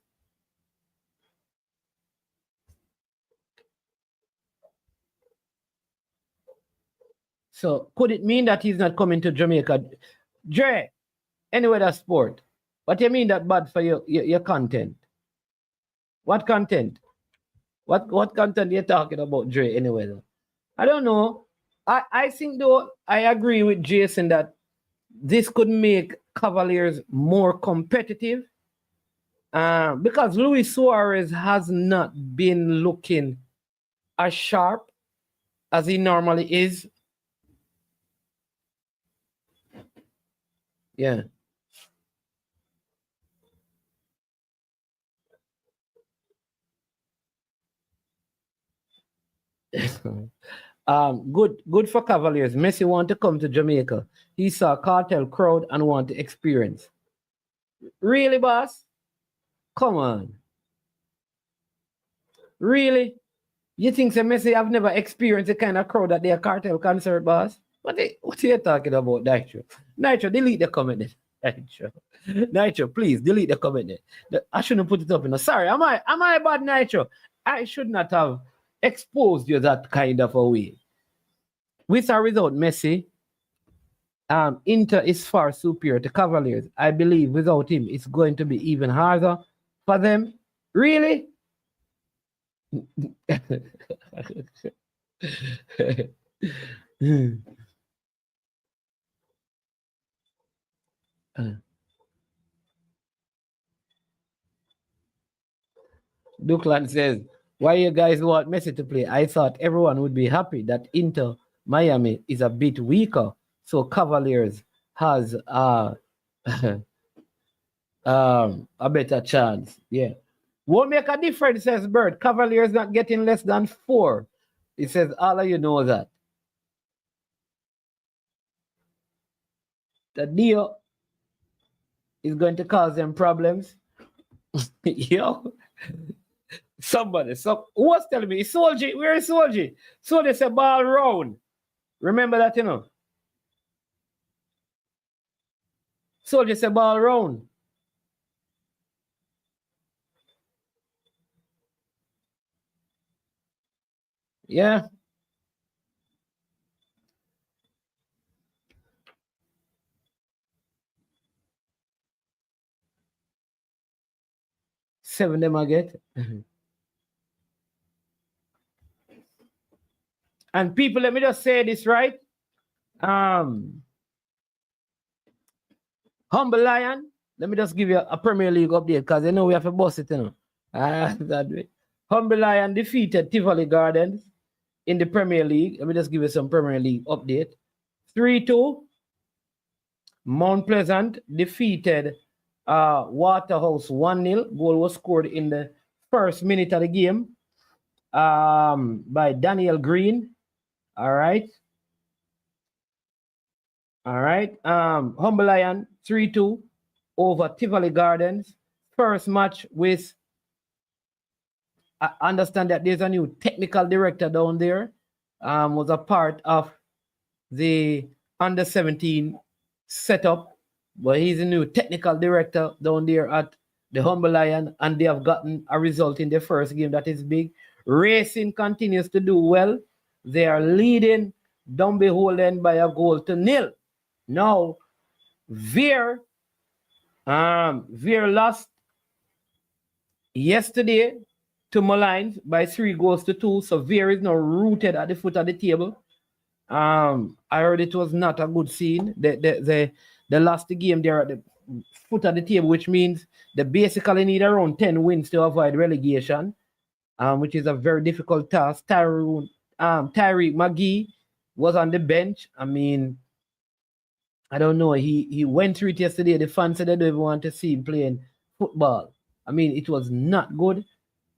So could it mean that he's not coming to Jamaica? Dre, anyway, that's sport. What do you mean that bad for your content? What content? What content you're talking about, Dre, anyway? Though? I don't know. I think, though, I agree with Jason that this could make Cavaliers more competitive because Luis Suarez has not been looking as sharp as he normally is. Yeah. Good for Cavaliers. Messi want to come to Jamaica. He saw cartel crowd and want to experience. Really, boss? Come on. Really? You think so Messi have never experienced the kind of crowd that their cartel concert, boss? What are you talking about, Nitro? Nitro, delete the comment then. Nitro, please delete the comment then. I shouldn't put it up in a sorry. Am I bad, Nitro? I should not have exposed you that kind of a way. With or without Messi, Inter is far superior to Cavaliers. I believe without him, it's going to be even harder for them. Really? Duckland says, why you guys want Messi to play? I thought everyone would be happy that Inter Miami is a bit weaker, so Cavaliers has a better chance. Yeah. Won't make a difference, says Bird. Cavaliers not getting less than 4. He says, all of you know that. The deal is going to cause them problems. Yo. Somebody, who was telling me? Solji, where is Solji? So they say ball round. Remember that, you know? Solji say ball round. Yeah. Seven them I get. And people, let me just say this, right? Humble Lion, let me just give you a Premier League update because I know we have to boss it, you know. That way. Humble Lion defeated Tivoli Gardens in the Premier League. Let me just give you some Premier League update. 3-2. Mount Pleasant defeated Waterhouse 1-0. Goal was scored in the first minute of the game by Daniel Green. All right. Humble Lion 3-2 over Tivoli Gardens. First match with, I understand that there's a new technical director down there. Was a part of the under-17 setup, but he's a new technical director down there at the Humble Lion, and they have gotten a result in their first game that is big. Racing continues to do well. They are leading Dunbeholden by a goal to 0. Now, Vere lost yesterday to Malines by 3-2. So Vere is now rooted at the foot of the table. I heard it was not a good scene. They lost the game there at the foot of the table, which means they basically need around 10 wins to avoid relegation, which is a very difficult task. Tyree McGee was on the bench. I mean, I don't know. He went through it yesterday. The fans said they don't even want to see him playing football. I mean, it was not good.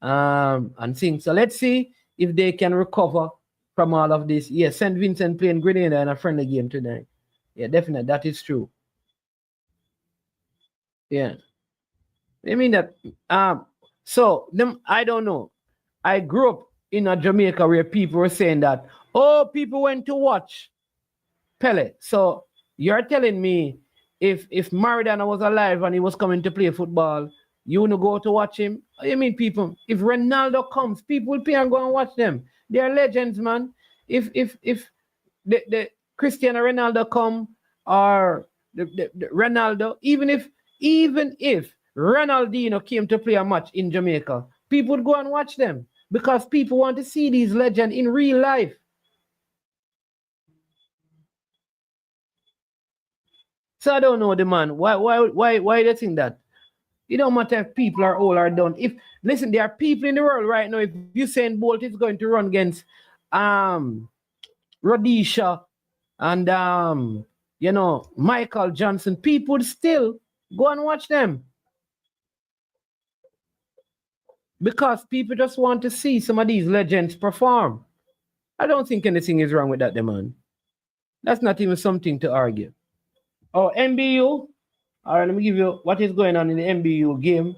And things. So let's see if they can recover from all of this. Yeah, St. Vincent playing Grenada in a friendly game tonight. Yeah, definitely. That is true. Yeah. I mean that. So them, I don't know. I grew up in a Jamaica where people were saying that, oh, people went to watch Pele. So You're telling me if Maradona was alive and he was coming to play football, you wanna go to watch him? I mean, people, if Ronaldo comes, people will pay and go and watch them. They are legends, man. If the Cristiano Ronaldo come or the Ronaldo, even if Ronaldinho came to play a match in Jamaica, people would go and watch them because people want to see these legends in real life. So I don't know the man. Why they think that? It don't matter if people are old or done. If listen, there are people in the world right now. If Usain Bolt is going to run against Rhodesia and Michael Johnson, people would still go and watch them. Because people just want to see some of these legends perform. I don't think anything is wrong with that, man. That's not even something to argue. Oh, MBU. All right, let me give you what is going on in the MBU game.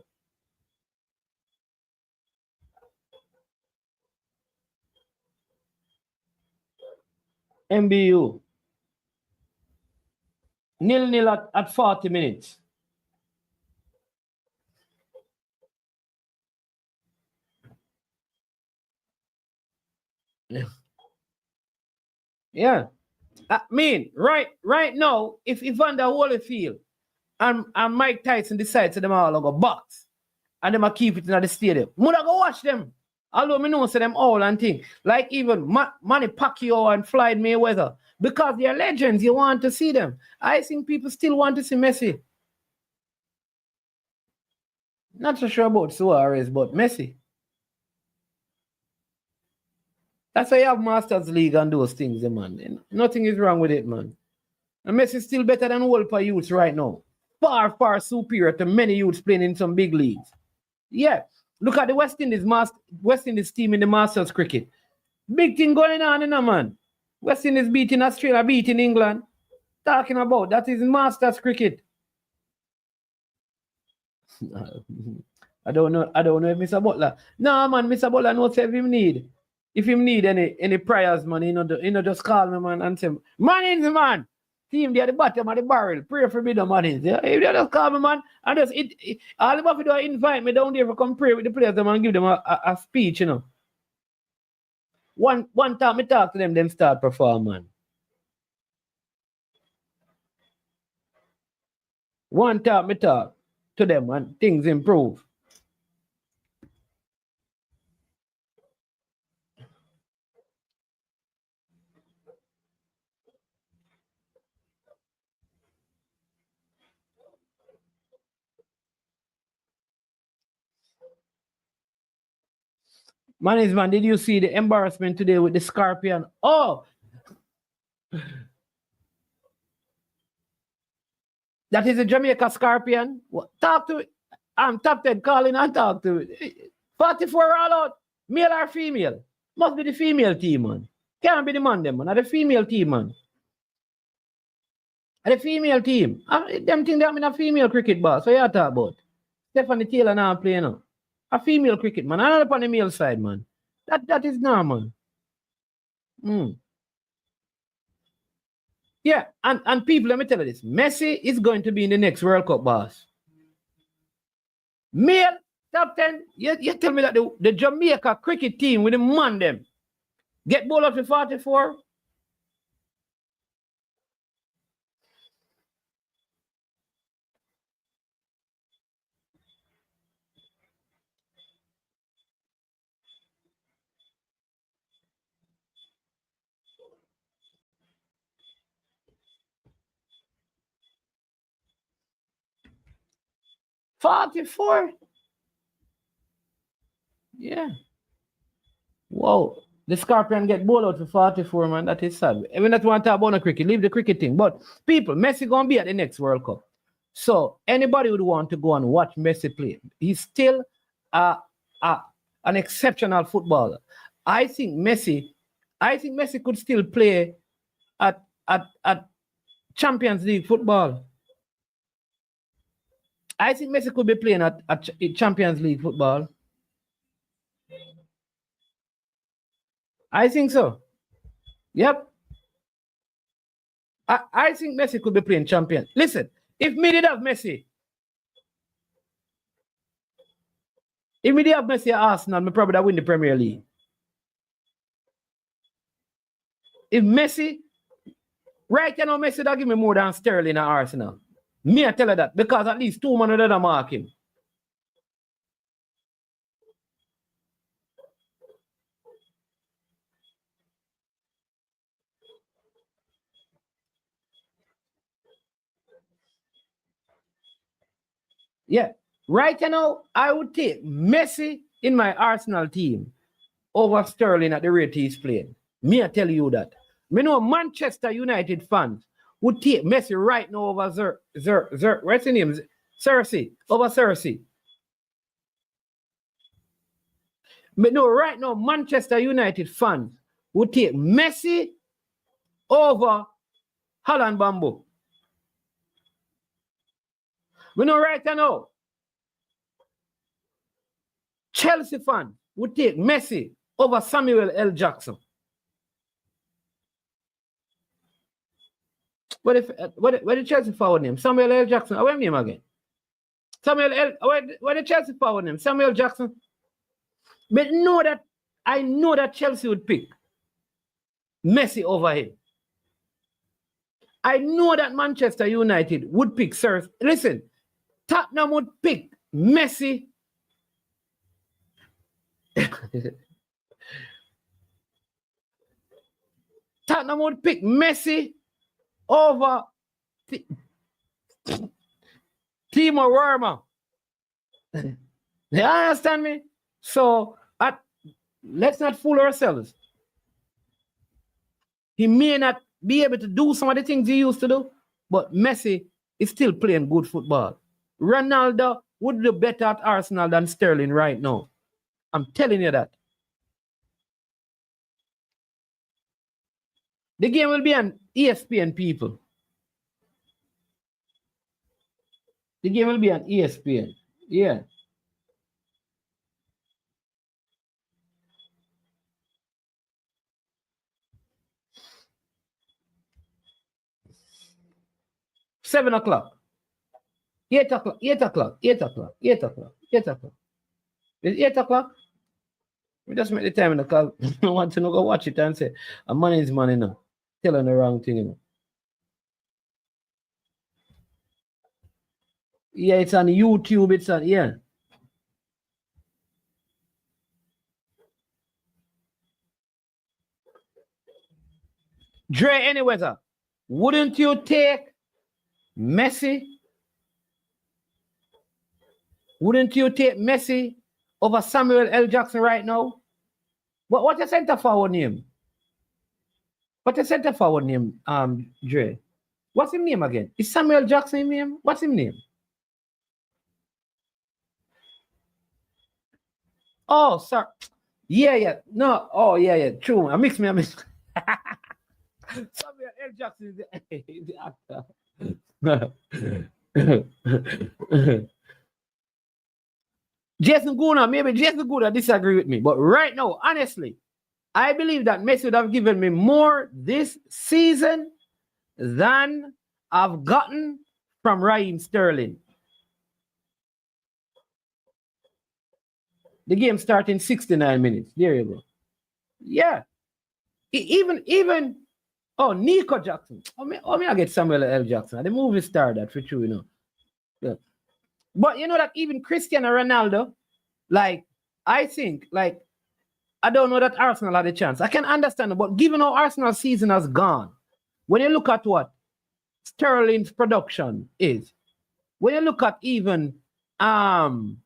MBU. 0-0 at 40 minutes. Yeah. I mean, right now, if Evander Holyfield and Mike Tyson decide to them all go box and them keep it in the stadium, would I go watch them? Although me know say them all and thing. Like even Manny Pacquiao and Floyd Mayweather. Because they're legends, you want to see them. I think people still want to see Messi. Not so sure about Suarez, but Messi. That's why you have Masters League and those things, man. Nothing is wrong with it, man. And Messi is still better than Wolper youths right now. Far, far superior to many youths playing in some big leagues. Yeah. Look at the West Indies team in the Masters cricket. Big thing going on, man. West Indies beating Australia, beating England. Talking about that is Masters cricket. I don't know if Mr. Butler. No, man, Mr. Butler knows if him need. If him need any prayers, man, you know, just call me, man, and say, man. Team there at the bottom of the barrel. Pray for me, the money. Yeah? If they just call me, man, and just all the have to do is invite me down there to come pray with the players and give them a speech, you know. One time I talk to them start performing. One time I talk to them and things improve. Man, did you see the embarrassment today with the Scorpion? Oh! That is a Jamaica Scorpion. Talk to it. I'm top 10 calling and talk to it. 44 all out. Male or female? Must be the female team, man. Can't be the man, them, man. Are the female team, man. Are the female team. Them think they're in a female cricket ball. So you talk about. Stephanie Taylor now playing now. A female cricket, man. I'm not up on the male side, man. That is normal. Yeah, and people, let me tell you this. Messi is going to be in the next World Cup, boss. Male, top 10. You tell me that the Jamaica cricket team with the man them get ball up to 44. $44. Yeah. Whoa. The Scorpion get ball out for 44, man. That is sad. Even that one talk about no cricket, leave the cricket thing. But people, Messi gonna be at the next World Cup. So anybody would want to go and watch Messi play. He's still an exceptional footballer. I think Messi could still play at Champions League football. I think Messi could be playing at Champions League football. I think so. Yep. I think Messi could be playing champion. Listen, if me did have Messi, at Arsenal, me probably win the Premier League. If Messi, right now, Messi that give me more than Sterling at Arsenal. Me, I tell her that because at least 2 man of them mark him. Yeah. Right now, I would take Messi in my Arsenal team over Sterling at the rate he's playing. Me, I tell you that. Me know Manchester United fans would take Messi right now over what's his name? Cersei. Over Cersei. Me know right now Manchester United fans would take Messi over Holland Bamboo. We know right now Chelsea fan would take Messi over Samuel L. Jackson. What the Chelsea forward name? Samuel L. Jackson. What's his name again? Samuel L. What the Chelsea forward name? Samuel Jackson. But I know that Chelsea would pick Messi over him. I know that Manchester United would pick Sir. Listen, Tottenham would pick Messi. Tottenham would pick Messi over Timo Werner. You understand me? So let's not fool ourselves. He may not be able to do some of the things he used to do, but Messi is still playing good football. Ronaldo would do better at Arsenal than Sterling right now. I'm telling you that. The game will be on ESPN, people. The game will be on ESPN. Yeah. Seven o'clock. 8 o'clock. 8 o'clock. 8 o'clock. 8 o'clock. 8 o'clock. It's 8 o'clock. We just make the time in the call. I want to go watch it and say, a man is money now. Telling the wrong thing, you know. Yeah, it's on YouTube. It's on, yeah. Dre, anyways, wouldn't you take Messi? Wouldn't you take Messi over Samuel L. Jackson right now? What's your center forward name? What's your center forward name, Dre? What's his name again? Is Samuel Jackson his name? What's his name? Oh, sorry. Yeah. No, oh, yeah. True. I mix. Samuel L. Jackson is the actor. Jason Guna disagree with me. But right now, honestly, I believe that Messi would have given me more this season than I've gotten from Raheem Sterling. The game starts in 69 minutes. There you go. Yeah. Even Nico Jackson. I get Samuel L. Jackson. The movie star that for true, you know. Yeah. But you know that even Cristiano Ronaldo, like, I think, like, I don't know that Arsenal had a chance. I can understand it, but given how Arsenal season has gone, when you look at what Sterling's production is, when you look at even, probably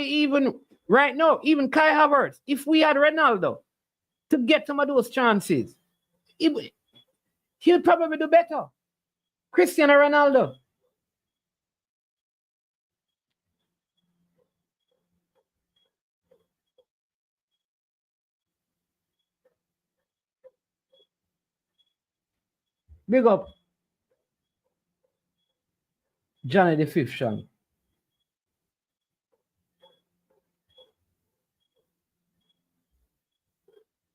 even right now, even Kai Havertz, if we had Ronaldo to get some of those chances, he'll probably do better. Cristiano Ronaldo. Big up Johnny the Fifth, Sean.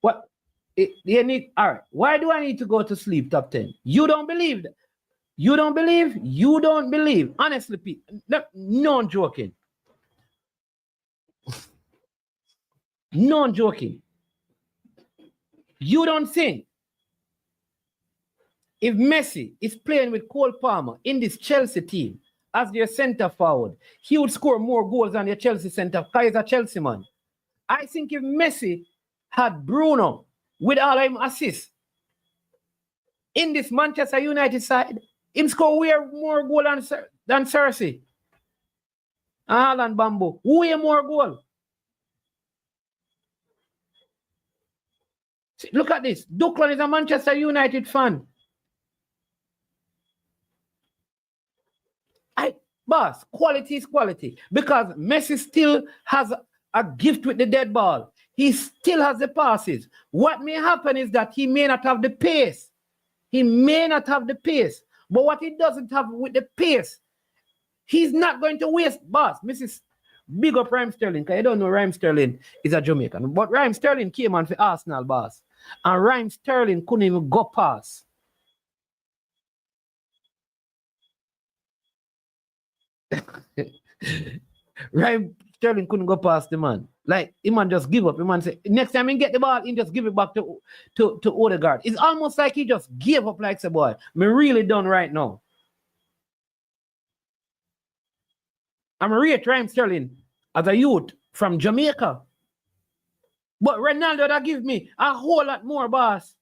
What? You need, all right. Why do I need to go to sleep top 10? You don't believe that. You don't believe? You don't believe. Honestly, Pete, no I'm joking. No I'm joking. You don't think if Messi is playing with Cole Palmer in this Chelsea team as their center forward, he would score more goals than your Chelsea center because he's a Chelsea man. I think if Messi had Bruno with all him assists in this Manchester United side, him score way more goal than Cersei. Haaland Bamboo, way more goal. See, look at this. Duckland is a Manchester United fan. Boss, quality is quality. Because Messi still has a gift with the dead ball. He still has the passes. What may happen is that he may not have the pace. He may not have the pace. But what he doesn't have with the pace, he's not going to waste. Boss, Mrs. Big up Raheem Sterling, because you don't know Raheem Sterling is a Jamaican. But Raheem Sterling came on for Arsenal, boss. And Raheem Sterling couldn't even go past. Raheem Sterling couldn't go past the man. Like, the man just give up. The man say, next time he get the ball, he just give it back to Odegaard. It's almost like he just gave up like, say, boy, me really done right now. I'm rate Raheem Sterling as a youth from Jamaica. But Ronaldo that give me a whole lot more, boss.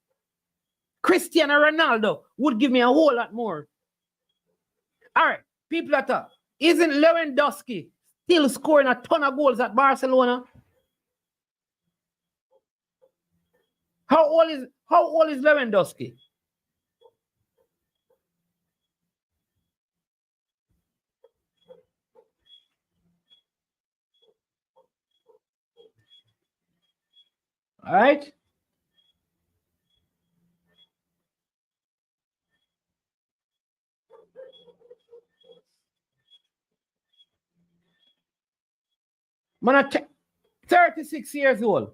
Cristiano Ronaldo would give me a whole lot more. All right, people at top. Isn't Lewandowski still scoring a ton of goals at Barcelona? How old is Lewandowski? All right. Man, 36 years old.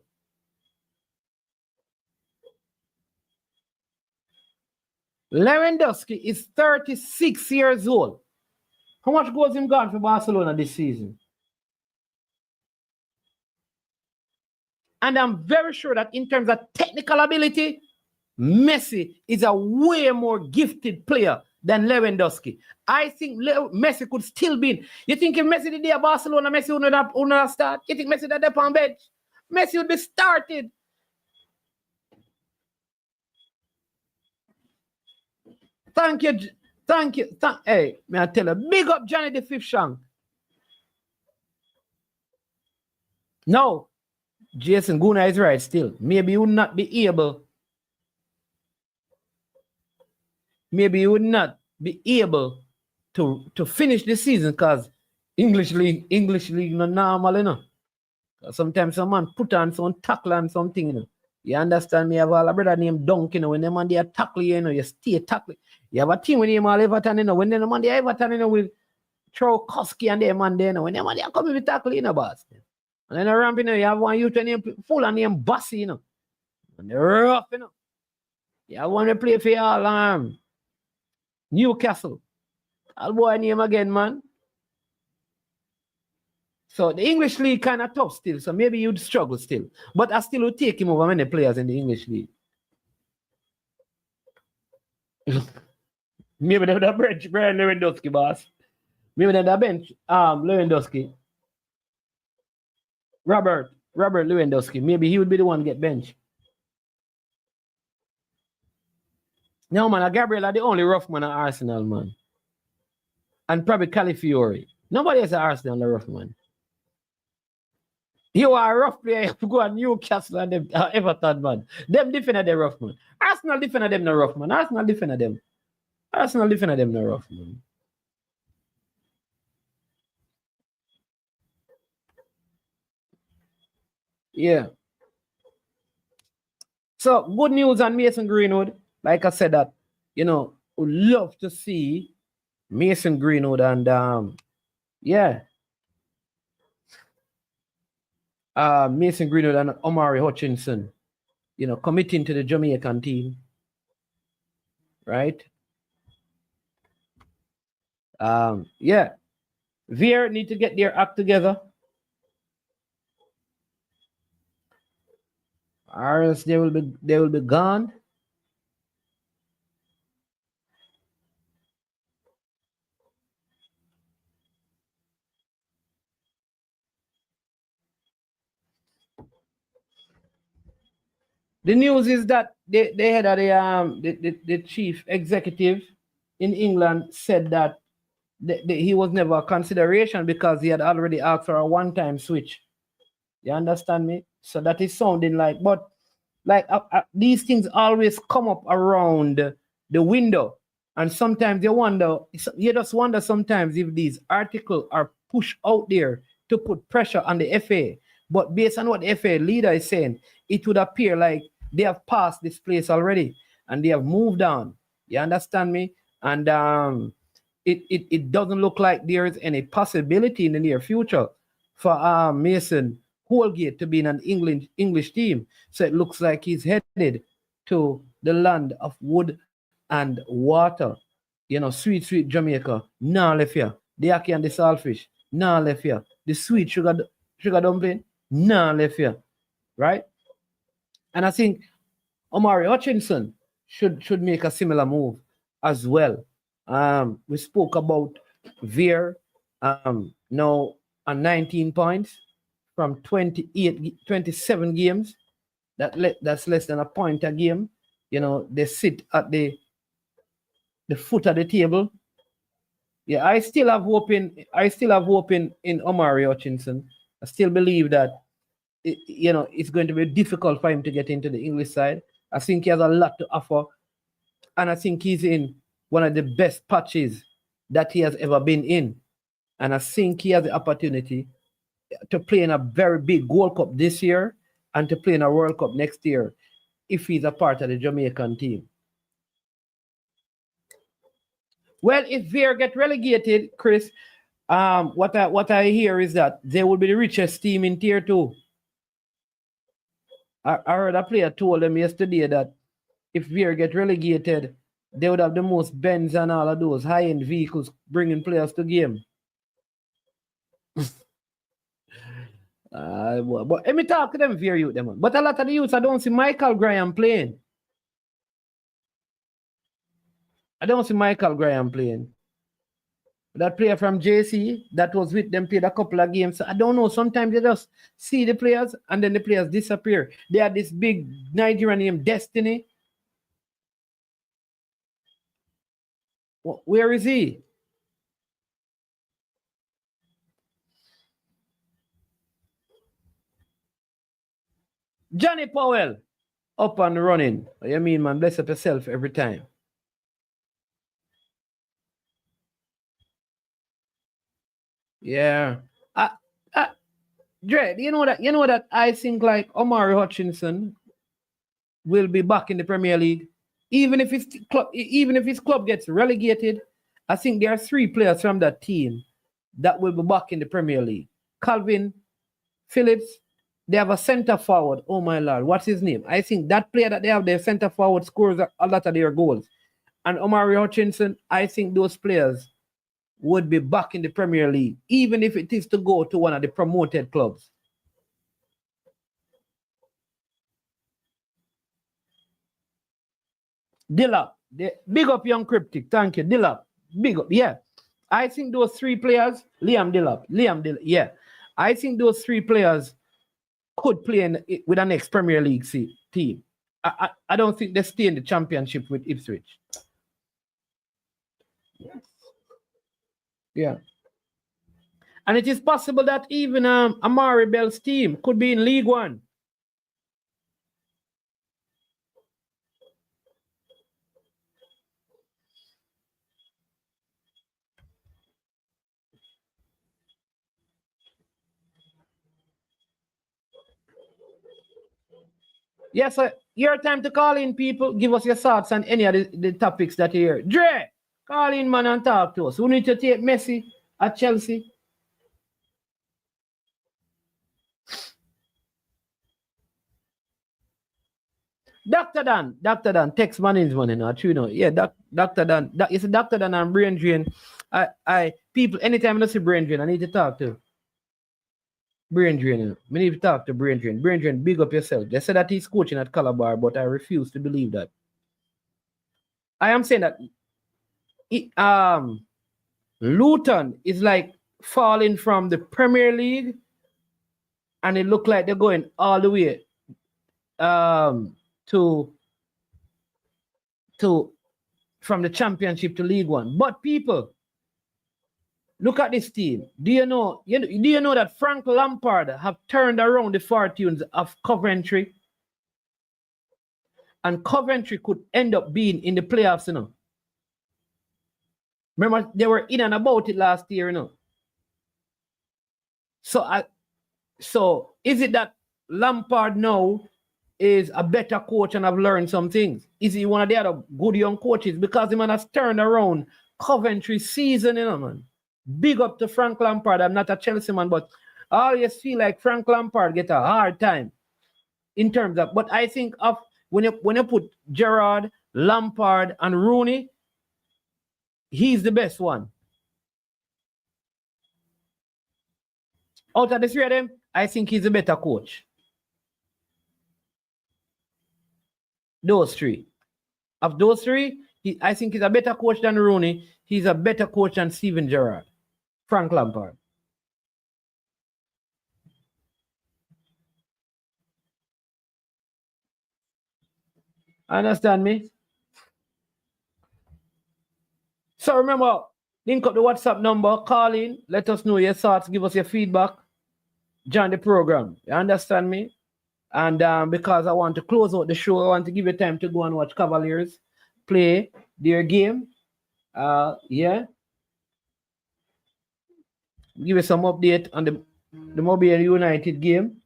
Lewandowski is 36 years old. How much goals him got for Barcelona this season? And I'm very sure that in terms of technical ability, Messi is a way more gifted player than Lewandowski. I think Messi could still be. You think if Messi did at Barcelona, Messi would not start? You think Messi did on bench? Messi would be started. Thank you. Hey, may I tell you, big up Johnny the Fifth Shank. No, Jason Guna is right still. Maybe you would not be able. Maybe you would not be able to finish the season because English league not normal, you know. Sometimes some man put on some tackle and something, you know. You understand me? I have a brother named Dunk, you know, when the man they tackle you, know, you stay tackling. You have a team when you all Everton, you know, when the man they Everton, you know, will throw Koski and them man there, you know, when the man they come with tackle, you know, boss. And then the ramp, you know, you have one youth name full and name Bossy, you know. And they're rough, you know. You have one to play for y'all, Newcastle. I'll boy name again, man. So the English league kind of tough still, so maybe you'd struggle still. But I still would take him over many players in the English league. Maybe they would have bench Brian Lewandowski, boss. Maybe they would have bench Lewandowski. Robert Lewandowski. Maybe he would be the one to get benched. No, man, Gabriel are the only rough man at Arsenal, man. And probably Calafiori. Nobody else at Arsenal the rough man. You are a rough player, you have to go at Newcastle and them, Everton, man. Them defend the rough man. Arsenal defend them the rough man. Arsenal defend them the rough man. Yeah. So good news on Mason Greenwood. Like I said that, you know, would love to see Mason Greenwood and yeah. Mason Greenwood and Omari Hutchinson committing to the Jamaican team, right? Yeah, Vere need to get their act together, or else they will be gone. The news is that the head of the chief executive in England said that he was never a consideration because he had already asked for a one-time switch. You understand me? So that is sounding like, but like these things always come up around the window, and sometimes you just wonder sometimes if these articles are pushed out there to put pressure on the FA. But based on what the FA leader is saying, it would appear like they have passed this place already and they have moved on. You understand me? And it doesn't look like there is any possibility in the near future for Mason Holgate to be in an English team. So it looks like he's headed to the land of wood and water. Sweet, sweet Jamaica. Nah, left here. The ackee and the saltfish. Nah, left here. The sweet sugar dumpling. Nah, left here. Right? And I think Omari Hutchinson should make a similar move as well. We spoke about Vere now on 19 points from 27 games. That's less than a point a game. They sit at the foot of the table. Yeah, I still have hope in Omari Hutchinson. I still believe that it's going to be difficult for him to get into the English side. I think he has a lot to offer, and I think he's in one of the best patches that he has ever been in. And I think he has the opportunity to play in a very big Gold Cup this year and to play in a World Cup next year if he's a part of the Jamaican team. Well, if Vere get relegated, Chris, what I hear is that they will be the richest team in Tier 2. I heard a player told them yesterday that if Vere get relegated, they would have the most Benz and all of those high-end vehicles bringing players to game. But let me talk to them, Vere youth, them. But a lot of the youths, I don't see Michael Graham playing. That player from JC that was with them played a couple of games. So I don't know. Sometimes they just see the players and then the players disappear. They had this big Nigerian named Destiny. Where is he? Johnny Powell, up and running. What you mean, man? Bless up yourself every time. Yeah. Dre, you know that I think like Omari Hutchinson will be back in the Premier League. Even if his club gets relegated, I think there are 3 players from that team that will be back in the Premier League. Calvin Phillips, they have a center forward. Oh my Lord, what's his name? I think that player that they have, their center forward, scores a lot of their goals. And Omari Hutchinson, I think those players would be back in the Premier League, even if it is to go to one of the promoted clubs. Dillap, big up young cryptic. Thank you, Dillap. Big up, yeah. I think those 3 players, Liam Dillap, yeah. I think those 3 players could play with an next Premier League team. I don't think they stay in the championship with Ipswich. Yeah. And it is possible that even Amari Bell's team could be in League One. Yes, sir. Your time to call in, people. Give us your thoughts on any of the topics that you hear. Dre, call in, man, and talk to us. Who need to take Messi at Chelsea? Dr. Dan, text man is money now, true, no. Yeah, Dr. Dan, it's a Dr. Dan and brain drain. People, anytime I see brain drain, I need to talk to brain drain. I need to talk to brain drain. Brain drain, big up yourself. They said that he's coaching at Calabar, but I refuse to believe that. I am saying that Luton is like falling from the Premier League, and it look like they're going all the way to from the Championship to League One. But people, look at this team. Do you know that Frank Lampard have turned around the fortunes of Coventry? And Coventry could end up being in the playoffs, you know. Remember, they were in and about it last year, you know. So is it that Lampard now is a better coach and have learned some things? Is he one of the other good young coaches? Because the man has turned around Coventry season, you know, man. Big up to Frank Lampard. I'm not a Chelsea man, but I always feel like Frank Lampard get a hard time in terms of, but I think of when you put Gerrard, Lampard, and Rooney, he's the best one. Out of the three of them, I think he's a better coach. Those three. Of those three, I think he's a better coach than Rooney. He's a better coach than Steven Gerrard. Frank Lampard. Understand me? So remember, link up the WhatsApp number, call in, let us know your thoughts, give us your feedback, join the program. You understand me? And because I want to close out the show, I want to give you time to go and watch Cavaliers play their game. Yeah. Give you some update on the Mobile United game.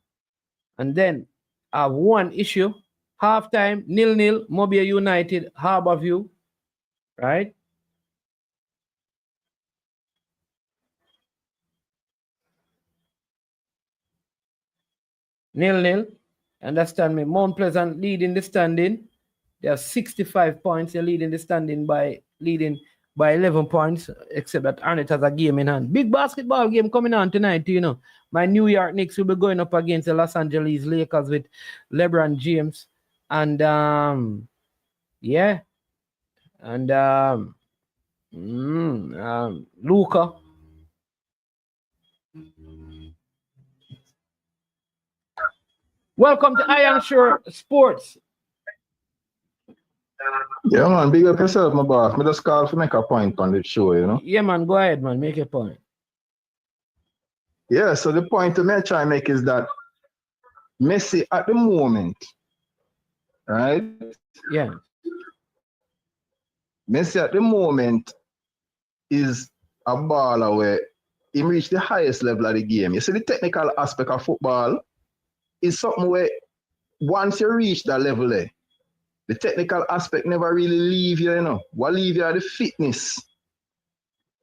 And then I have one issue. Halftime, 0-0, Mobile United, Harbourview. Right? Nil. Understand me? Mount Pleasant leading the standing. They have 65 points. They're leading the standing by 11 points, except that Arnett has a game in hand. Big basketball game coming on tonight, you know. My New York Knicks will be going up against the Los Angeles Lakers with LeBron James and Luka. Welcome to I Am Sure Sports. Yeah, man, big up yourself, my boss. Me just call to make a point on the show, you know? Yeah, man, go ahead, man. Make a point. Yeah, so the point to me I try and make is that Messi at the moment, right? Yeah. Messi at the moment is a baller where he reached the highest level of the game. You see, the technical aspect of football is something where once you reach that level there, the technical aspect never really leave you, you know. What leave you are the fitness.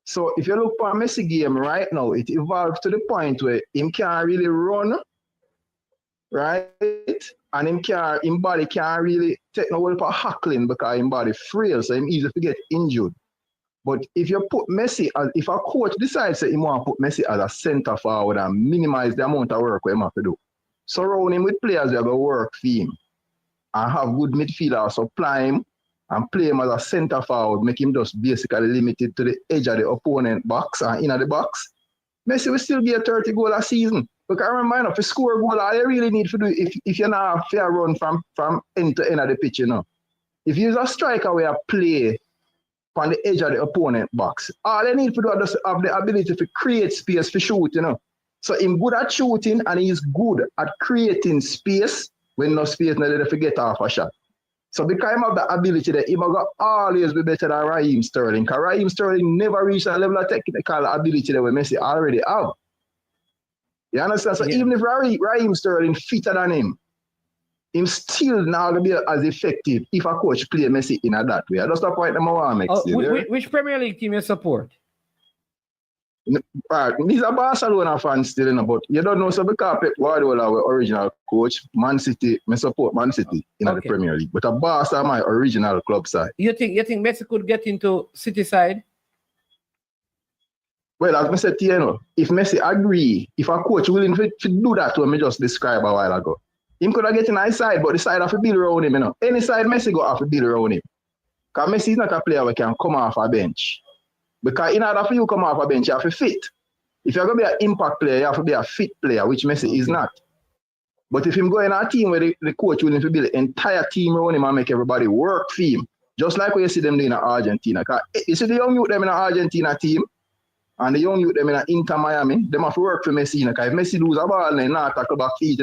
So if you look at Messi game right now, it evolved to the point where him can't really run, right? And him body can't really take no help of hackling because his body frail, so him easy to get injured. But if you put Messi as, if a coach decides that he want to put Messi as a center forward and minimize the amount of work he have to do, surround him with players that will work for him and have good midfielders supply him and play him as a center forward, make him just basically limited to the edge of the opponent box and in the box, Messi will still get 30 goals a season. Because I remember, if you score a goal, all you really need to do if you're not a fair run from end to end of the pitch, you know. If you're a striker where you play on the edge of the opponent box, all you need to do is have the ability to create space for shoot, you know. So he's good at shooting and he's good at creating space when no space not there to get off a shot. So because he have the ability that he will always be better than Raheem Sterling. Because Raheem Sterling never reached a level of technical ability that we Messi already have. You understand? So even if Raheem Sterling fitter than him still not going to be as effective if a coach play Messi in that way. That's the point that I want to make. Which Premier League team you support? Right, these are Barcelona fans still, but you don't know, so because Pep Guardiola, our original coach, Man City, I support Man City in the Premier League, but a Barca my original club side. You think Messi could get into City side? Well, as I said to you, if Messi agree, if a coach willing to do that to him, I just described a while ago, him could have get in his side, but the side have to build around him, Any side Messi go have to build around him. Because Messi is not a player who can come off a bench. Because in order for you to come off a bench, you have to fit. If you're going to be an impact player, you have to be a fit player, which Messi is not. But if him go in a team where the coach willing to build an entire team around him and make everybody work for him, just like what you see them doing in Argentina. Because you see the young youth them in the Argentina team, and the young youth them in Inter Miami, them have to work for Messi. Because if Messi lose a ball, they not tackle back feet,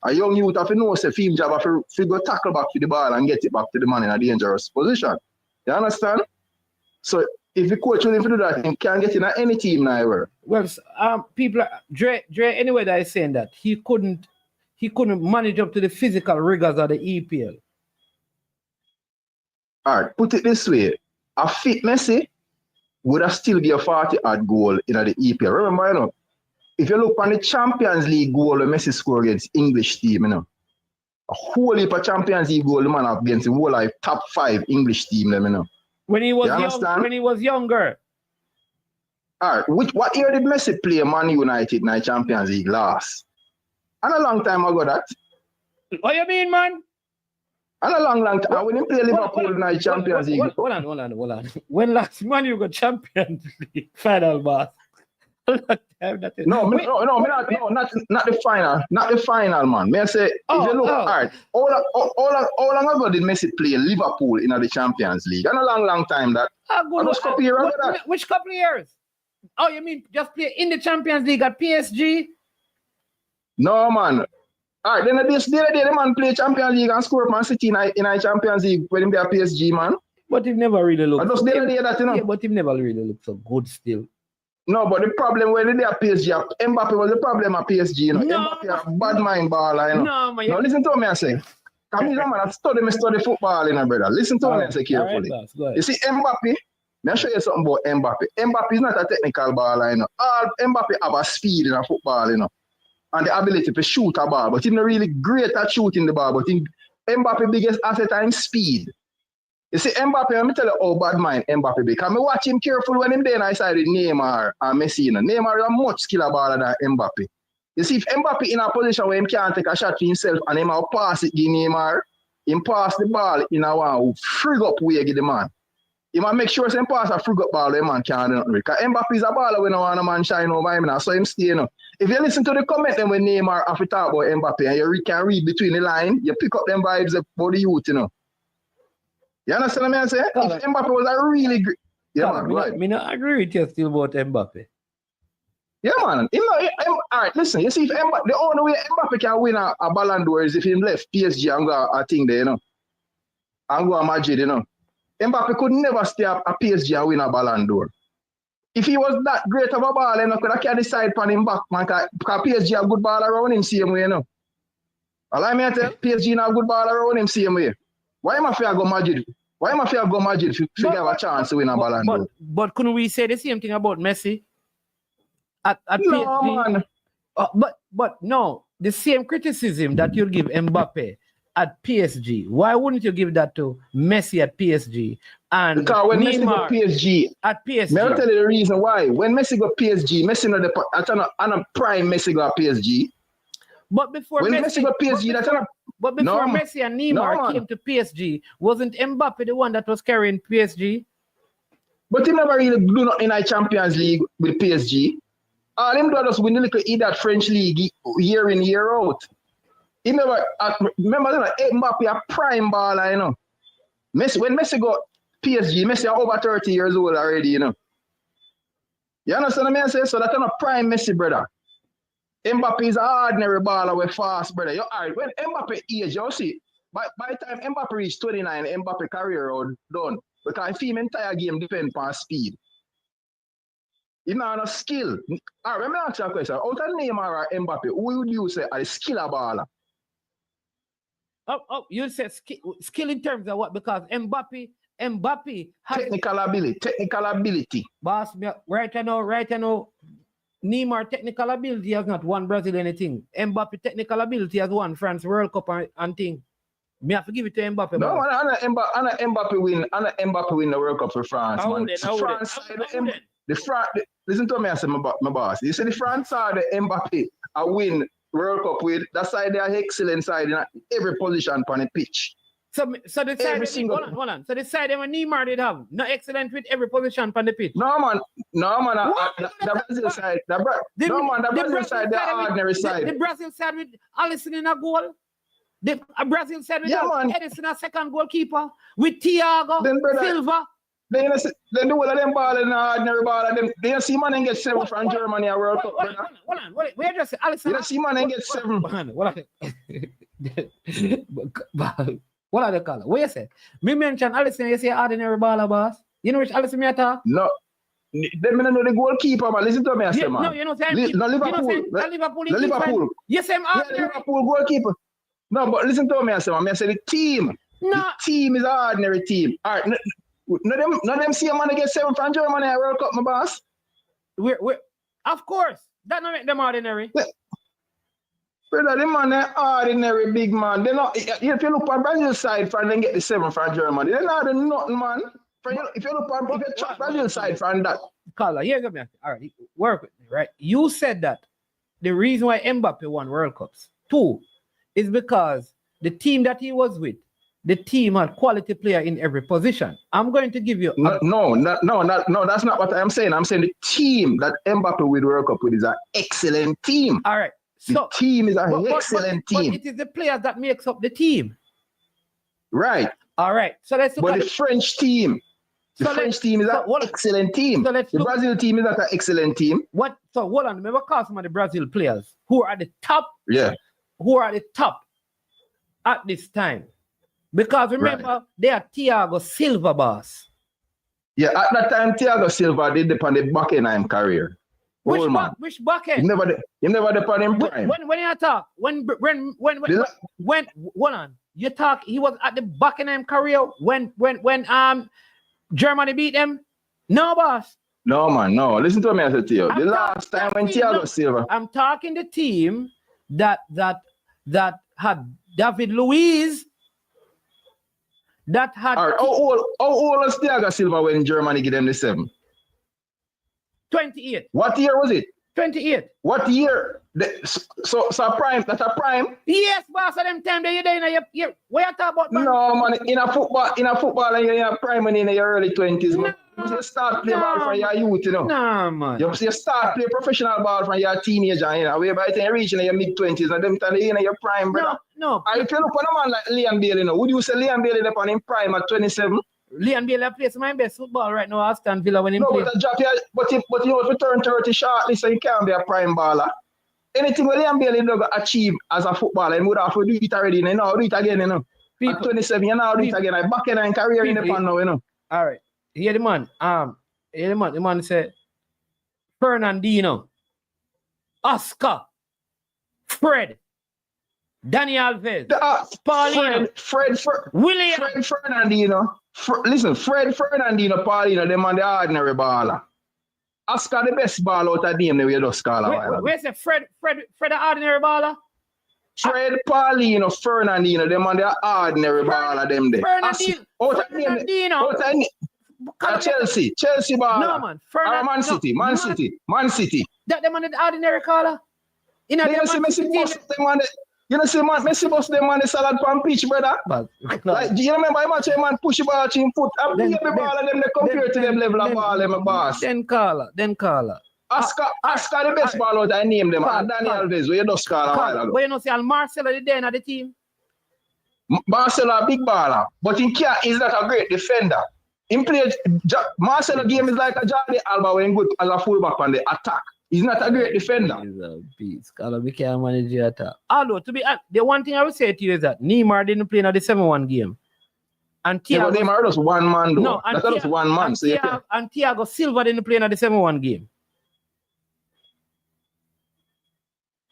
A young youth have to know, say, film job have to go tackle back to the ball and get it back to the man in a dangerous position. You understand? So, if the coach willing to do that, he can get in any team now ever. Well, people, Dre, anyway, that is saying that he couldn't manage up to the physical rigors of the EPL. All right, put it this way: a fit Messi would have still be a 40-odd goal in the EPL. Remember, if you look on the Champions League goal when Messi scored against English team, a whole heap of Champions League goal the man have against the whole like top 5 English team, When he was younger. All right. What year did Messi play Man United in the Champions League last? And a long time ago that. What you mean, man? And a long time. When he played Liverpool in the Champions League. Hold on. When last Man you got Champions League final, boss? Not the final. Not the final, man. May I say, if you look, all right, how long ago did Messi play Liverpool in the Champions League? And a long time that. Couple years ago that. Which couple of years? Oh, you mean just play in the Champions League at PSG? No, man. All right, then the man play Champions League and score Man City in a Champions League when he be at PSG, man. But he never really looked. Yeah, but he never really looked so good still. No, but the problem when they are PSG, Mbappe was the problem at PSG, Mbappe a bad mind baller, No, man. No, listen to what I say. Come here, man, I study football, brother. Listen to what I say carefully. Right, you see, Mbappe, I'll show you something about Mbappe. Mbappe is not a technical baller, All Mbappe have a speed in a football, and the ability to shoot a ball, but he's not really great at shooting the ball, but Mbappe biggest asset is speed. You see, Mbappe, let me tell you how bad mind Mbappe because I watch him careful when him there inside with Neymar and Messi. Neymar is a much skiller baller than Mbappe. You see, if Mbappe in a position where he can't take a shot for himself and he might pass it to Neymar, he pass the ball in a one who frig up way give the man. He might make sure he pass a frig up ball the man can't do nothing. Because Mbappe is a baller when no one man shine over him now, so him stay. If you listen to the comment then when Neymar have to talk about Mbappe and you can read between the line, you pick up them vibes about the youth, You understand what I'm saying? If Mbappe was a really great... Yeah, man, right. I not agree with you still about Mbappe. Yeah, man. All right, listen. You see, if Mbappe, the only way Mbappe can win a Ballon d'Or is if he left PSG and go a thing there, and go to Madrid, Mbappe could never stay at a PSG and win a Ballon d'Or. If he was that great of a baller, could have decide on him back, man, because PSG have good ball around him same way, All I mean, PSG have good ball around him same way. Why am I fair go Madrid? Why am I fair go Madrid if you have a chance to win a Ballon d'Or? But couldn't we say the same thing about Messi at no, PSG? Man. But no, the same criticism that you give Mbappe at PSG, why wouldn't you give that to Messi at PSG and because when Neymar Messi go PSG at PSG? I'll tell you the reason why. When Messi go PSG, Messi not the a prime Messi go PSG. But before when Messi go PSG, Messi and Neymar came to PSG, wasn't Mbappe the one that was carrying PSG? But he never really do nothing in the Champions League with PSG. All him do just win the little that French league year in, year out. He never remember Mbappe a prime baller, Messi, when Messi go PSG, Messi are over 30 years old already, You understand what I say? So that's not a prime Messi, brother. Mbappe is an ordinary baller with fast, brother. You're all right. When Mbappe age, you see, by the time Mbappe reach 29, Mbappe career out done. Because his entire game depends on speed. He not no skill. All right, let me ask you a question. Out of Neymar or Mbappe, who would you say are the skiller baller? You said skill in terms of what? Because Mbappe has technical ability. Boss, right now, Neymar technical ability has not won Brazil anything. Mbappe technical ability has won France World Cup and thing. Me have to give it to Mbappe. No, Mbappe win the World Cup for France, man. Listen to me, I say my boss. You see the France side, the Mbappe, I win World Cup with that side. They are excellent side in every position on the pitch. So the side, hold on. So the side when Neymar did have not excellent with every position on the pitch. No man. The Brazil side, the Brazil side, the ordinary side. The Brazil side with Alisson in a goal. The Brazil side with Edison a second goalkeeper with Thiago Silva. Then do all of them ball in the ordinary ball. They see man and get 7 from Germany a World Cup. Hold on. Wait, just Alisson. You see man and get 7. What are they called? What you say? Me mention Alisson, you say ordinary baller, boss. You know which Alisson me talk? No. They may not know the goalkeeper, but listen to me, I say, man. No, you know what I'm saying? Liverpool. Yes, I'm ordinary. Liverpool goalkeeper. No, but listen to me, I say, man. I say the team. No. The team is an ordinary team. All right. No, them see a man get 7 from Germany at World Cup, my boss. We're of course. That don't make them ordinary. Brother, the man are ordinary big man. They not. If you look on Brazil side, from them get the 7 from Germany. They not do nothing, man. If you look on Brazil side from that. Carla, here's what me. All right, work with me, right? You said that the reason why Mbappe won World Cups, 2, is because the team that he was with, the team had quality player in every position. I'm going to give you. No, that's not what I'm saying. I'm saying the team that Mbappe with World Cup with is an excellent team. All right. So the team is an excellent team. But it is the players that makes up the team. Right. All right. So let's look at the French team. The French team is an excellent team. So the Brazil team is not an excellent team. What? So hold on. Remember, call some of the Brazil players who are at the top. Yeah. Who are at the top at this time. Because remember, they are Thiago Silva, boss. Yeah, at that time, Thiago Silva did upon the back end of his career. Which back end? You never did upon him prime. When you talk, when hold on, you talk, he was at the back end of his career when Germany beat them? No, boss. No, man, no. Listen to me, I said to you. The last time when Thiago Silva. I'm talking the team that had David Luiz. That had. All right. How old was Thiago Silva when Germany gave them the 7? 28. What year was it? 28. What year? So prime. That's a prime. Yes, boss. At them time that you're there, you what you talk about? Man? No, man. In a football, you're in a prime and in your early 20s, man. You start playing ball from your youth, you know. Nah, man. You start playing professional ball from your teenager, you know. Whereby you reach in your mid-20s and them time you're in your prime, brother. No. And if you look on a man like Leon Bailey, you know, would you say Leon Bailey upon him prime at 27? Leon Bailey plays my best football right now, Aston Villa when he plays. But you have to turn 30 shortly, so you can't be a prime baller. Anything that Leon Bailey does achieve as a footballer, he would have to do it already, you know, do it again, you know. At 27, you know, do it again. I back in and career in the pan now, you know. All right. Here the man. The man said, Fernandino, Oscar, Fred, Dani Alves, Paulino, Fred William, Fred Fernandino. Listen, Fred Fernandino, Paulino, them on the ordinary baller. Oscar the best baller out of them, they will just call a where's the Fred the ordinary baller? Fred, Paulino, Fernandino, them on the ordinary baller, them there. Fernandino. Chelsea baller. No, man. Man City. That them on the ordinary caller? You know, you know, see, man, Messi bust them on the salad pan pitch, brother. Like, do you remember how much a man push the ball to him foot? I'm the ball of them, they compare to them level of ball, my boss. Then caller. Oscar the best ball out, I name them. And Dani Alves, where you just call a while ago. But you know, see, Marcelo is there at the team. Marcelo a big baller, but he is not a great defender. Marcelo game is like a Jordi Alba when good as a fullback on the attack. He's not a great defender. He's a beast. We can't manage the attack. Although, to be honest, the one thing I would say to you is that Neymar didn't play in the 7-1 game. And Thiago, Neymar was one man, though. No, that's just one man. And Thiago Silva didn't play in the 7-1 game.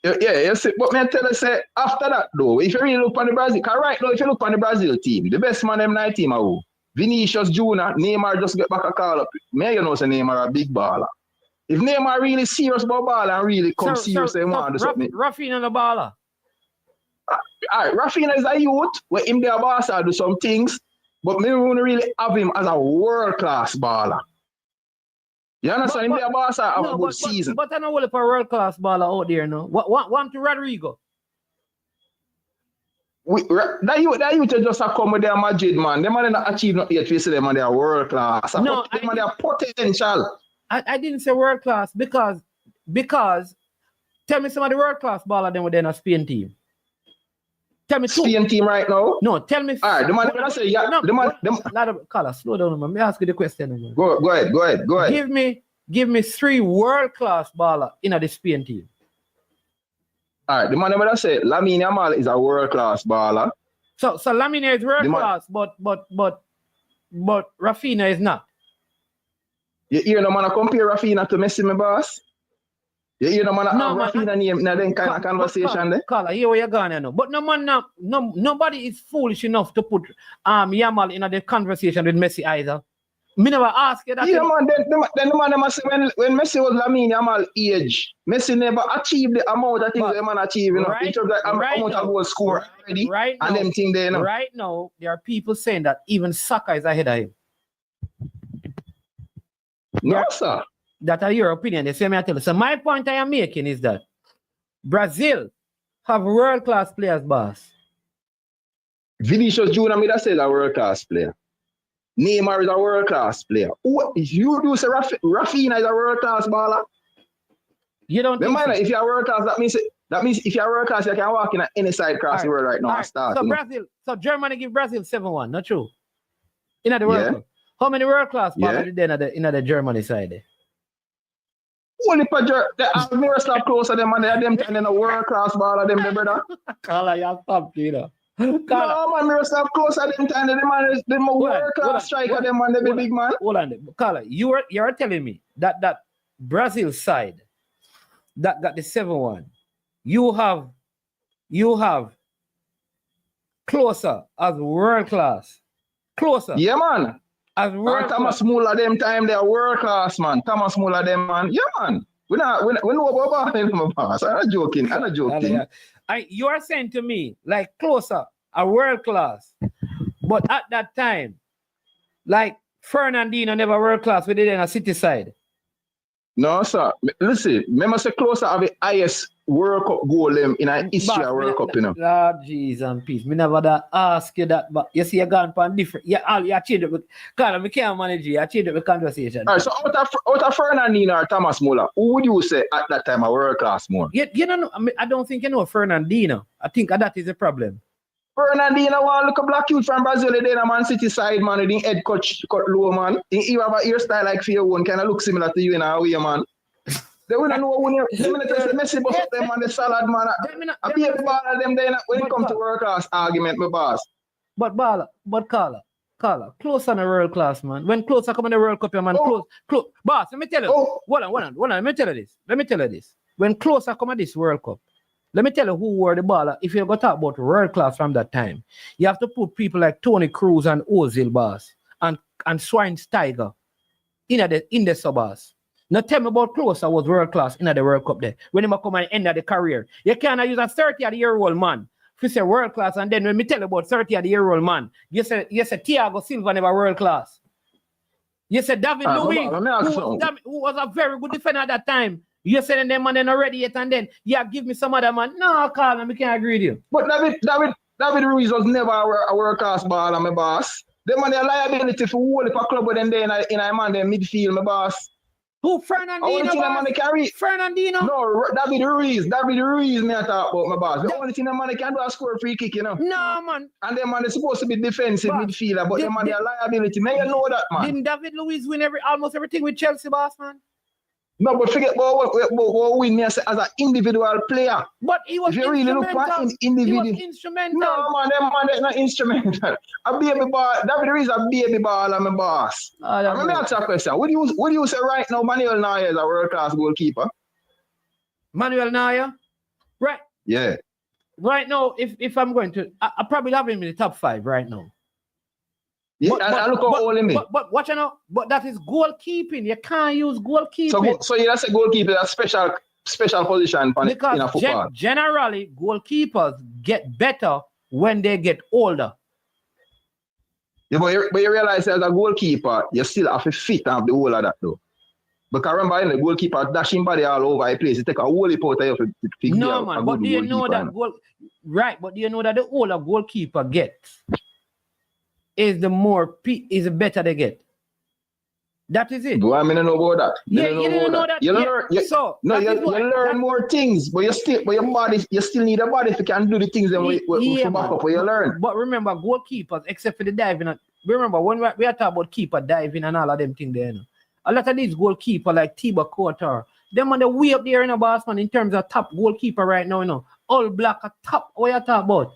Yeah, you see, but me tell you, say, after that, though, if you really look on the Brazil, because right now, if you look on the Brazil team, the best man in that team are who? Vinicius Jr., Neymar just get back a call up. Me, you know, say Neymar a big baller. If Neymar really serious about ball and really come serious and want to do something. Rafinha the baller. Alright, Rafinha is a youth where him there Barca do some things, but me won't really have him as a world-class baller. You understand? Him there Barca have a good season. But I know what a world-class baller out there now. One to Rodrigo. That youth just a come with their Madrid, man. Them man not achieve nothing yet. We see them and they are world-class. No, them and they are potential. I didn't say world-class because tell me some of the world-class baller then within a Spain team. Tell me Spain team right now? No, tell me. All right, the man gonna say, yeah. No, the man, Carla, slow down, man. Let me ask you the question, man. Go ahead. Give me 3 world-class baller in the Spain team. All right, the man gonna say, Lamine Yamal is a world-class baller. So Lamine is world-class, but Rafinha is not. You hear no man compare Rafinha to Messi, my boss? You hear no man have Rafinha name in that kind of conversation there? Carla, here where you're going now. But nobody is foolish enough to put Yamal in the conversation with Messi either. Me never ask you that. Yeah, man, then the man must say when Messi was Lamine Yamal age, Messi never achieved the amount of things the man achieved, you know, in terms of how much of goal score already. Right and now, them thing there, you know. Right now, there are people saying that even Saka is ahead of him. No, sir. That are your opinion. They say me I tell you. So my point I am making is that Brazil have world-class players, boss. Vinicius Junior, me that says a world-class player. Neymar is a world-class player. You do say Rafinha is a world-class baller? You don't think so? If you're world-class, that means if you're world-class, you can walk in any side across the world right now and start. So Germany give Brazil 7-1, not true? In the World Cup. How many world-class ballers did they in the Germany side there? Only for the Miroslav closer them and they are them turning a world-class baller them, brother. Carla, you stop, you know. No, man, Miroslav closer them turning them and them world-class striker them and the big man. Hold on, Carla, you are telling me that Brazil side that got the 7-1, you have closer as world-class. Closer. Yeah, man. Thomas Muller them time they are world class, man. Thomas Muller them, man. Yeah, man. We know about him, boss. I'm not joking. You are saying to me like closer, a world class, but at that time, like Fernandinho never world class. We did it in a city side. No, sir. Listen, remember say closer have the highest World Cup goal in a history of World Cup, you know. Lord Jesus and peace. Me never ask you that, but you see you're gone for different. You changed it with Carla, we can't manage you. I changed it with conversation. All right, so out of Fernandinho or Thomas Muller, who would you say at that time a world class more? You know, I don't think you know Fernandinho. I think that is a problem. Fernandinho want to look a black youth from Brazil, then a Man City side, man, with the head cut low, man. He have a hairstyle like for your own, kind of look similar to you in a way, man. They wouldn't know when you're Messi bust up them on the salad, man. I be able to them then when it comes to world class argument, my boss. But Carla, close on the world class, man. When close I come in the World Cup, man, close. Boss, let me tell you. Hold on. Let me tell you this. When close I come at this World Cup, let me tell you who were the baller. If you're going to talk about world class from that time, you have to put people like Tony Cruz and Ozil, boss, and Schweinsteiger in the sub-boss. Now tell me about Closer was world class in the World Cup there. When he come and end of the career. You cannot use a 30-year-old man to say world class, and then when me tell you about 30-year-old man, you say Thiago Silva never world class. You said David Luiz, who was a very good defender at that time. You said them man then already yet, and then give me some other man. No, Carl, I can't agree with you. But David Luiz was never a world class baller, my boss. Them man a liability for whole if a club with them there in a man there midfield, my boss. Who Fernandinho? Fernandinho? No, David Ruiz, me I talk about, my boss. The only thing the man can do is score a free kick, you know. No, man. And them man is supposed to be defensive midfielder, but them man their liability. May you know that, man. Didn't David Luiz win almost everything with Chelsea, boss, man? No, but forget about win as an individual player. But he was instrumental. He was instrumental. No, man, them man is not instrumental. A baby ball, David Ruiz a baby ball, I'm a boss. Let me ask you a question. What do you say right now? Manuel Neuer is a world class goalkeeper. Manuel Neuer, right? Yeah. Right now, if I'm going to, I probably have him in the top 5 right now. Yeah, and look how old him is. But watch out, but that is goalkeeping. You can't use goalkeeping. So that's a goalkeeper, a special position because in a football. Generally, goalkeepers get better when they get older. Yeah, but you realize as a goalkeeper, you still have to fit and have the whole of that though. Because remember, the goalkeeper dashing body all over the place. You take a whole heap out of you. No, man, but do you know that but do you know that the older goalkeeper gets is the better they get. That is it. Do I mean know about that? You didn't know that. You learn more things, but you still need a body if you can do the things that we back up where you learn. But remember, goalkeepers, except for the diving, remember when we are talking about keeper diving and all of them things there, you know, a lot of these goalkeepers like Tiba Kotar, them on the way up there in the boss man in terms of top goalkeeper right now, you know, all black at top. What you talk about?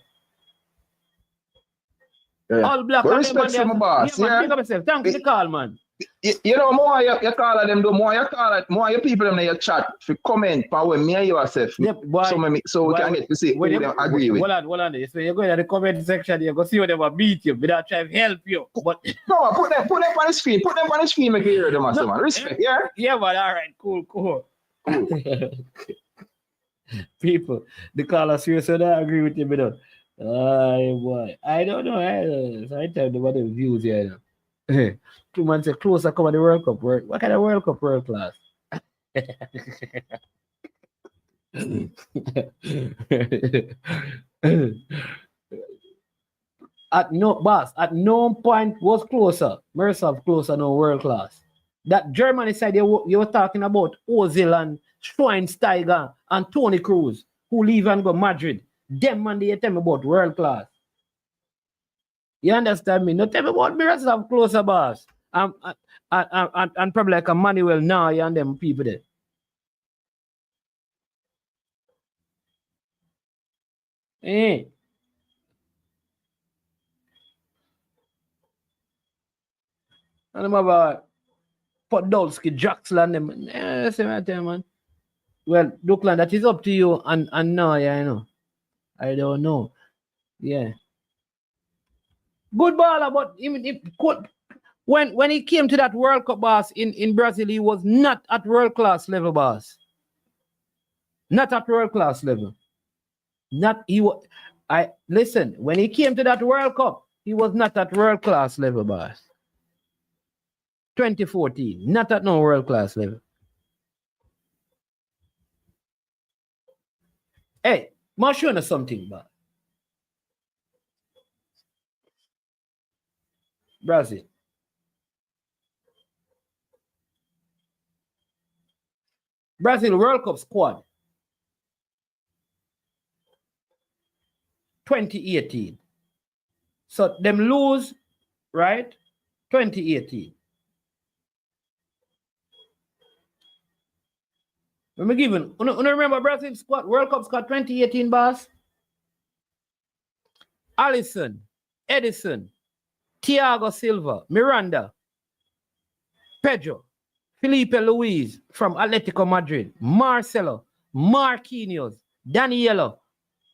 Yeah. All black. But respect for my boss. Yeah, man, thank you for the call, man. You know, more you call them, more your people them in your chat for comment power me and yourself. Yep, so we can get to see who them agree with. Hold on. So you go in the comment section, you go see what they will beat you without trying to help you. But no, put them on the screen. Put them on the screen, make you hear them, man. Respect, yeah? Yeah, but all right, cool. People, the caller seriously don't agree with you, but boy. I don't know. Sometimes what the views here. Two months closer come on the World Cup. What kind of World Cup world class? At no point was closer. Mercer closer no world class. That Germany side you were talking about Ozil and Schweinsteiger and Toni Kroos who leave and go Madrid. Them man they tell me about world class. You understand me? Not tell me about Mercer closer boss. And probably like a Manuel now and them people there. Hey. And I'm about Podolski, Jackson, and them. Say right there, man. Well, Duckland, that is up to you and now, yeah, I know. I don't know. Yeah. Good baller, but when he came to that World Cup boss in Brazil, he was not at world class level, boss. Not at world class level. Listen, when he came to that World Cup, he was not at world class level, boss. 2014, not at no world class level. Hey, I'm showing you something, boss. Brazil. Brazil World Cup squad 2018. So them lose, right? 2018. Let me give you. Remember Brazil squad World Cup squad 2018, boss? Alisson, Edison, Thiago Silva, Miranda, Pedro, Felipe Luis from Atletico Madrid, Marcelo, Marquinhos, Danielo,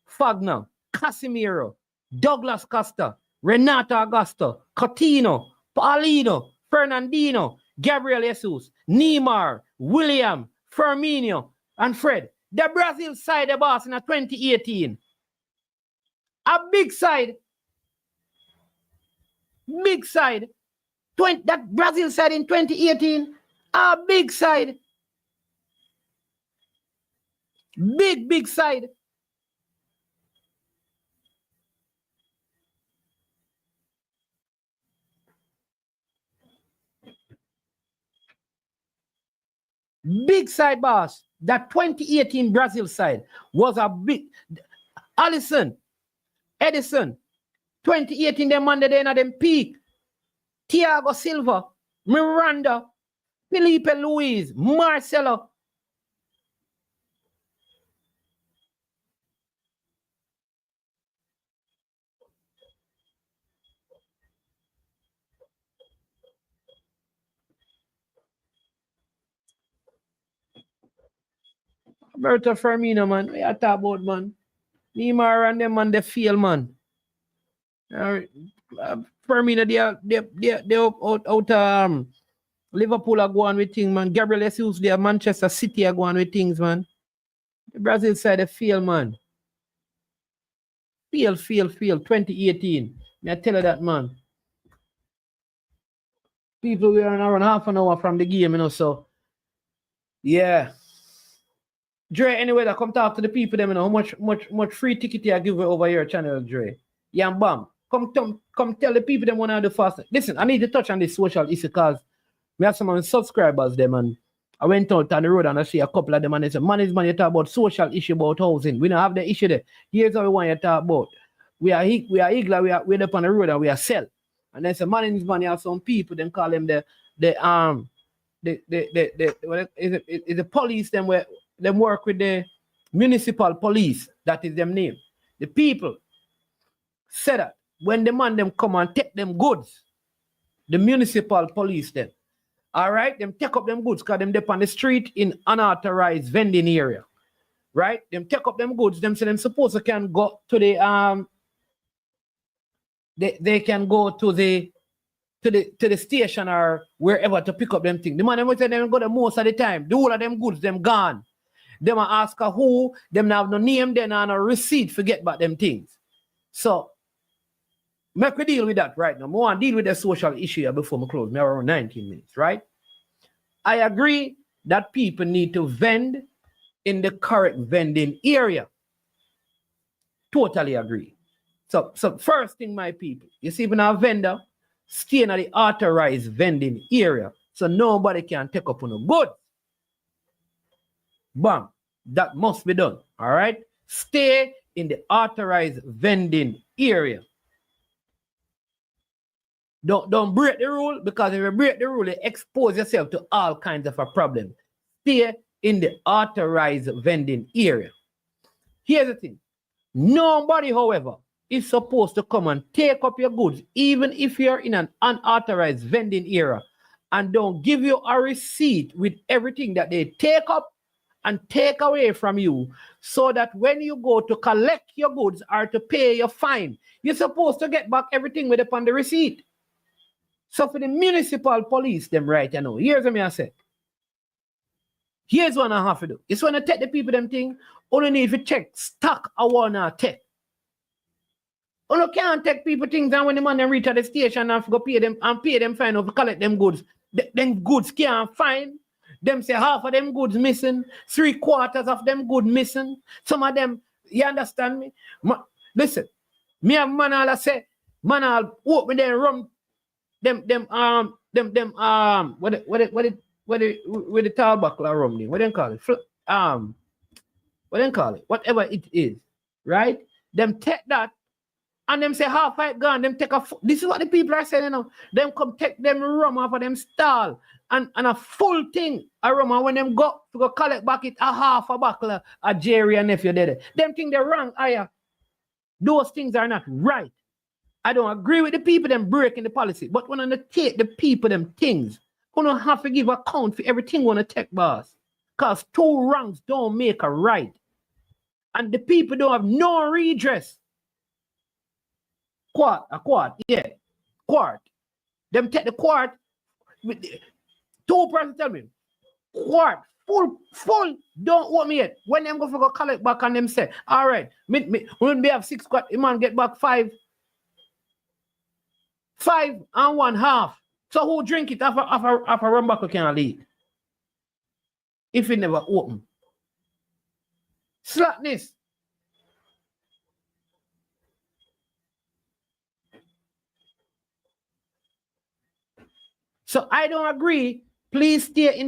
Fagner, Casemiro, Douglas Costa, Renato Augusto, Coutinho, Paulino, Fernandinho, Gabriel Jesus, Neymar, William, Firmino, and Fred. The Brazil side, the boss in 2018. A big side. Big side. That Brazil side in 2018. A big side. Big side. Big side, boss. That 2018 Brazil side was a big. Alisson, Edison, 2018 them under there in them peak. Thiago Silva, Miranda, Felipe Luis, Marcelo. Roberto Firmino, man. We are talking about, man. Neymar and them, man, they feel, man. Firmino, they out Liverpool are going with things, man. Gabriel Jesus, they are Manchester City are going with things, man. The Brazil side, they feel, man. Feel. 2018. I tell you that, man. People were around half an hour from the game, you know, so yeah. Dre, anyway, I come talk to the people, them, you know, how much free ticket you give over your channel, Dre. Yeah, bam. Come tell the people them want to do fast. Listen, I need to touch on this social issue because we have some subscribers them, and I went out on the road and I see a couple of them and they say, man, you talk about social issue about housing. We don't have the issue there. Here's what we want you to talk about. We are eager, we're up on the road and we are sell. And then say, man, you have some people, them call them the police, them work with the municipal police. That is them name. The people say that when the man them come and take them goods, the municipal police them, all right, them take up them goods because them dip on the street in unauthorized vending area, right? Them take up them goods, them say them supposed to can go to the they can go to the station or wherever to pick up them things. The man them say them go there most of the time. The whole of them goods them gone. Them ask who, them have no name, then no receipt, forget about them things. So make we deal with that right now. I want to deal with the social issue before I close. Me around 19 minutes, right? I agree that people need to vend in the correct vending area. Totally agree. So first thing, my people, you see, when a vendor stay in the authorized vending area, so nobody can take up on a good. Bam. That must be done. All right. Stay in the authorized vending area. Don't break the rule, because if you break the rule, you expose yourself to all kinds of a problem. Stay in the authorized vending area. Here's the thing. Nobody, however, is supposed to come and take up your goods, even if you're in an unauthorized vending area, and don't give you a receipt with everything that they take up and take away from you, so that when you go to collect your goods or to pay your fine, you're supposed to get back everything with upon the receipt. So for the municipal police, them right, you know, here's what I say. Here's what I have to do. It's when I take the people them thing, only need to check stock I wanna take. You can't take people things, and when the man them reach at the station and go pay them fine or collect them goods, them goods can't find. Them say half of them goods missing, 3/4 of them goods missing. Some of them, you understand me? Listen, me and man all say, man all open them rum, them what the tobacco rum name? What they call it? What they call it? Whatever it is, right? Them take that. And them say half it gone, them take this is what the people are saying, you know. Them come take them rum off of them stall and a full thing of rum, and when them go to go collect back it a half a buckle of Jerry and nephew did. Them think they're wrong. Those things are not right. I don't agree with the people them breaking the policy, but when I take the people them things, you don't have to give account for everything when I take, boss. Because 2 wrongs don't make a right. And the people don't have no redress. Quart. Them take the quart. 2 persons tell me, quart, full, don't want me yet. When them go for go collect back and them say, all right, when we have 6 quart, the man get back 5 and 1/2. So who drink it after a rum buckle can lead? If it never open. Slackness. So I don't agree. Please stay in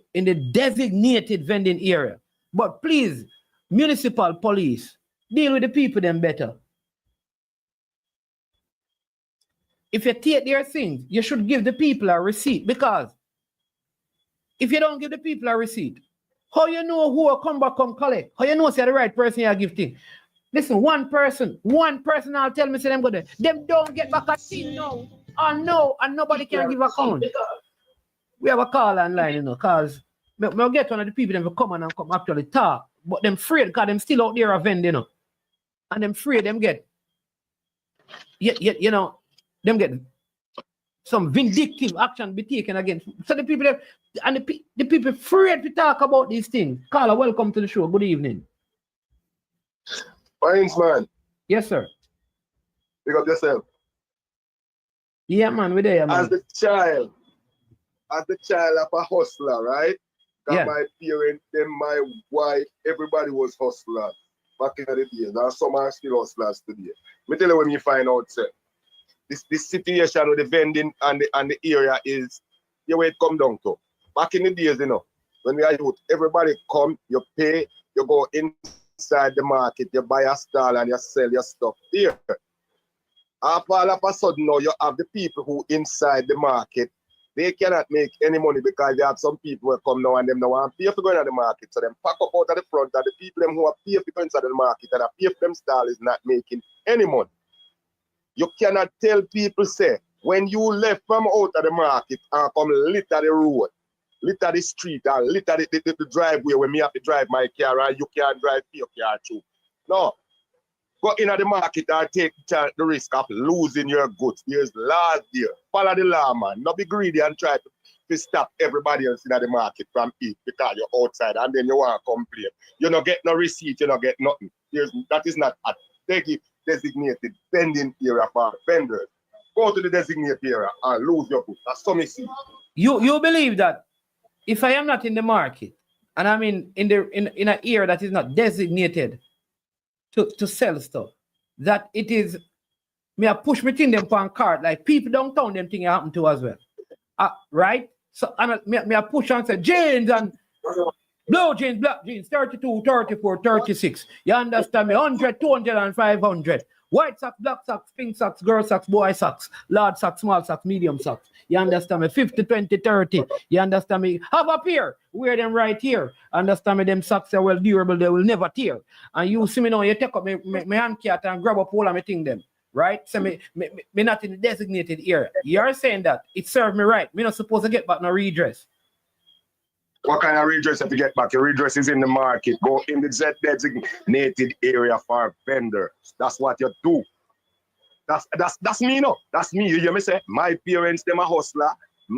the designated vending area. But please, municipal police, deal with the people them better. If you take their things, you should give the people a receipt, because if you don't give the people a receipt, how you know who will come back come collect? How you know say the right person you give thing? Listen, one person I'll tell me say them go there. Them don't get back a thing now. And nobody can give account. We have a call online, you know, because I'll get one of the people them will come and come actually talk, but them afraid because them still out there a vend, you know. And them afraid them get you know, them get some vindictive action be taken against. So the people that, and the people afraid to talk about these things. Carla, welcome to the show. Good evening. Thanks, man. Yes, sir. Pick up yourself. Yeah, man, we're there, man. As the child of a hustler, right? Got my parents, then my wife, everybody was hustlers back in the days. And some are still hustlers today. Me tell you when you find out, sir. This situation with the vending and the area is the way it come down to. Back in the days, you know, when we are youth, everybody come, you pay, you go inside the market, you buy a stall and you sell your stuff there. After all of a sudden now, you have the people who inside the market, they cannot make any money because they have some people who come now and them now want to pay for going to the market. So them pack up out of the front and the people them who are pay for going inside the market and pay for them stall is not making any money. You cannot tell people, say, when you left from out of the market and come litter the road, litter the street, and litter the driveway where me have to drive my car and you can't drive your car through. No. Go in the market and take the risk of losing your goods. There's laws there. Follow the law, man. Not be greedy and try to stop everybody else in the market from eat because you're outside and then you want to complain. You don't get no receipt, you don't get nothing. That is not a designated vending area for vendors. Go to the designated area and lose your goods. That's some see. You believe that if I am not in the market and I'm in an area that is not designated to sell stuff, that it is me I push me thing them on cart like people downtown them thing happen to as well. Right? So me I push and say jeans and blue jeans, black jeans, 32, 34, 36. You understand me? 100, 200, and 500. White socks, black socks, pink socks, girl socks, boy socks, large socks, small socks, medium socks. You understand me? 50, 20, 30. You understand me? Have a pair. Wear them right here. Understand me? Them socks are well durable. They will never tear. And you see me now, you take up my hand cat and grab up all of my thing them. Right? So me not in the designated area. You're saying that it served me right. Me not supposed to get back no redress. What kind of redress have you get back? Your redress is in the market. Go in the designated area for vendors. That's what you do. That's me, no. That's me. You hear me say? My parents, them a hustler.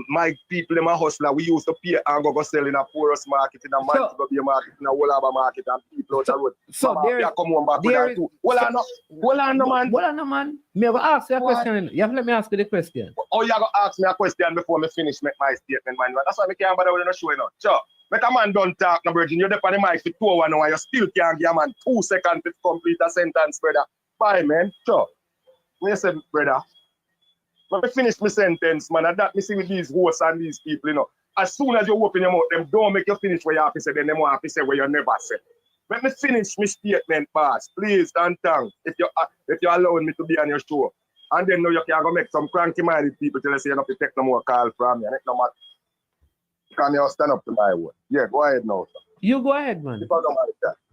My people, them a hustler. We used to pay and go sell in a porous market, in a Manchester market, in a Wallaba market, and people out the road. So there come home back with that too. Hold on, man. Me have ask you a question. You have to let me ask you the question. Oh, you have to ask me a question before me finish make my statement, man. That's why I can't bother with the show, you know. Sure. Make a man don't talk, no virgin. You're there on the mic for 2 hours now, and you still can't give a man 2 seconds to complete a sentence, brother. Bye, man. Sure. When you say, brother, when I finish my sentence, man, and that me see with these hosts and these people, you know, as soon as you open your mouth, them don't make you finish what you have to say, then them want to say what you never said. Let me finish my statement, boss. Please, and thank if you're allowing me to be on your show. And then now you can go make some cranky-minded people tell you say you don't have to take no more call from me. And it no matter. Can you stand up to my word? Yeah, go ahead now, sir. You go ahead, man.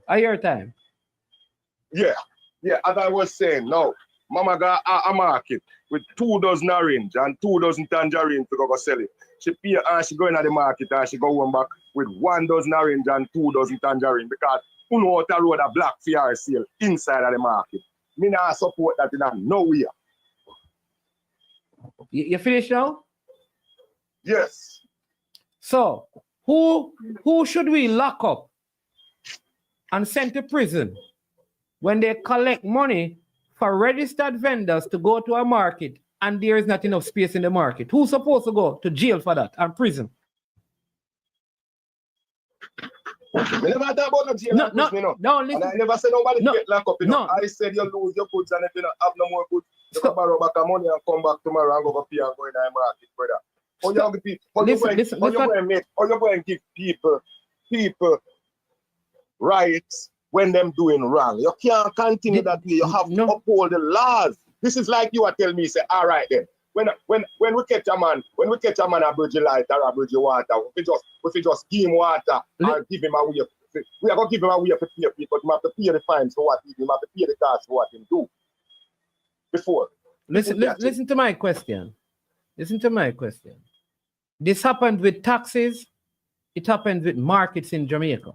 At your time. Yeah, as I was saying, now, Mama got a market with 2 dozen orange and 2 dozen tangerine to go sell it. She pay and she go into the market and she go home back with 1 dozen orange and 2 dozen tangerine because who know how to road a black fair sale inside of the market. Me not support that in nowhere. You finished now? Yes. So, who should we lock up and send to prison when they collect money for registered vendors to go to a market and there is not enough space in the market? Who's supposed to go to jail for that and prison? I never talk about no jail and prison, you know. No, listen. And I never said nobody get locked up, you know. I said you lose your goods and if you don't have no more goods, you can borrow back money and come back tomorrow and go pay and go in the market, brother. How you going to give people rights when them doing wrong? You can't continue that way. You have to uphold the laws. This is like you are telling me, say, all right then. When we catch a man a bridge light or a bridge water, if we just give him water and give him away, we are going to give him away for pay people. You have to pay the fines for what he do. You have to pay the cost for what he do. Before. Listen to my question. This happened with taxes. It happened with markets in Jamaica.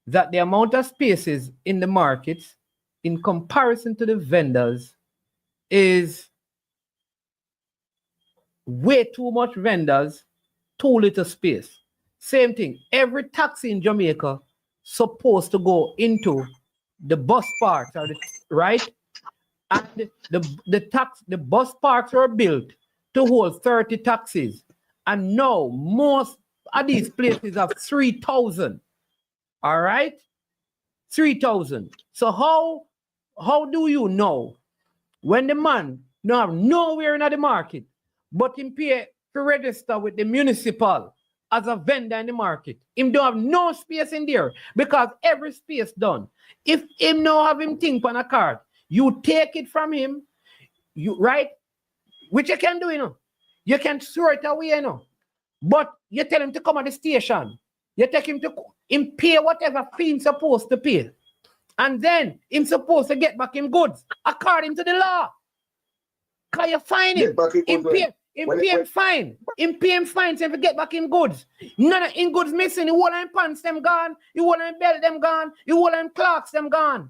That the amount of spaces in the markets in comparison to the vendors is way too much vendors, too little space. Same thing. Every taxi in Jamaica supposed to go into the bus parks, right? And the bus parks were built to hold 30 taxis. And now most of these places have 3,000. All right? 3,000. So how do you know when the man now have nowhere in the market, but him pay to register with the municipal as a vendor in the market? Him don't have no space in there because every space done. If him now have him think on a card, you take it from him, right? Which you can do, you know. You can throw it away, you know. But you tell him to come at the station. You take him to him pay whatever fee he's supposed to pay. And then him supposed to get back him goods according to the law. Can you find him? Him pay him fine. Him pay him fine so him get back him goods. None of him goods missing. The whole of him pants them gone. The whole of him belt them gone. The whole of him clocks them gone.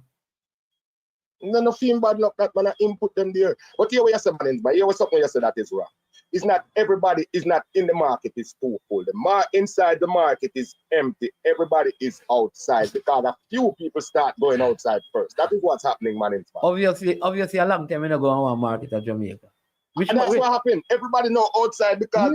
None of him bad luck that man input them there. But here what you say, man, but here was something you say that is wrong. It's not everybody is not in the market is too full. Inside the market is empty. Everybody is outside because a few people start going outside first. That is what's happening, man. Obviously, a long time we don't go on one market at Jamaica. And that's what happened. Everybody know outside because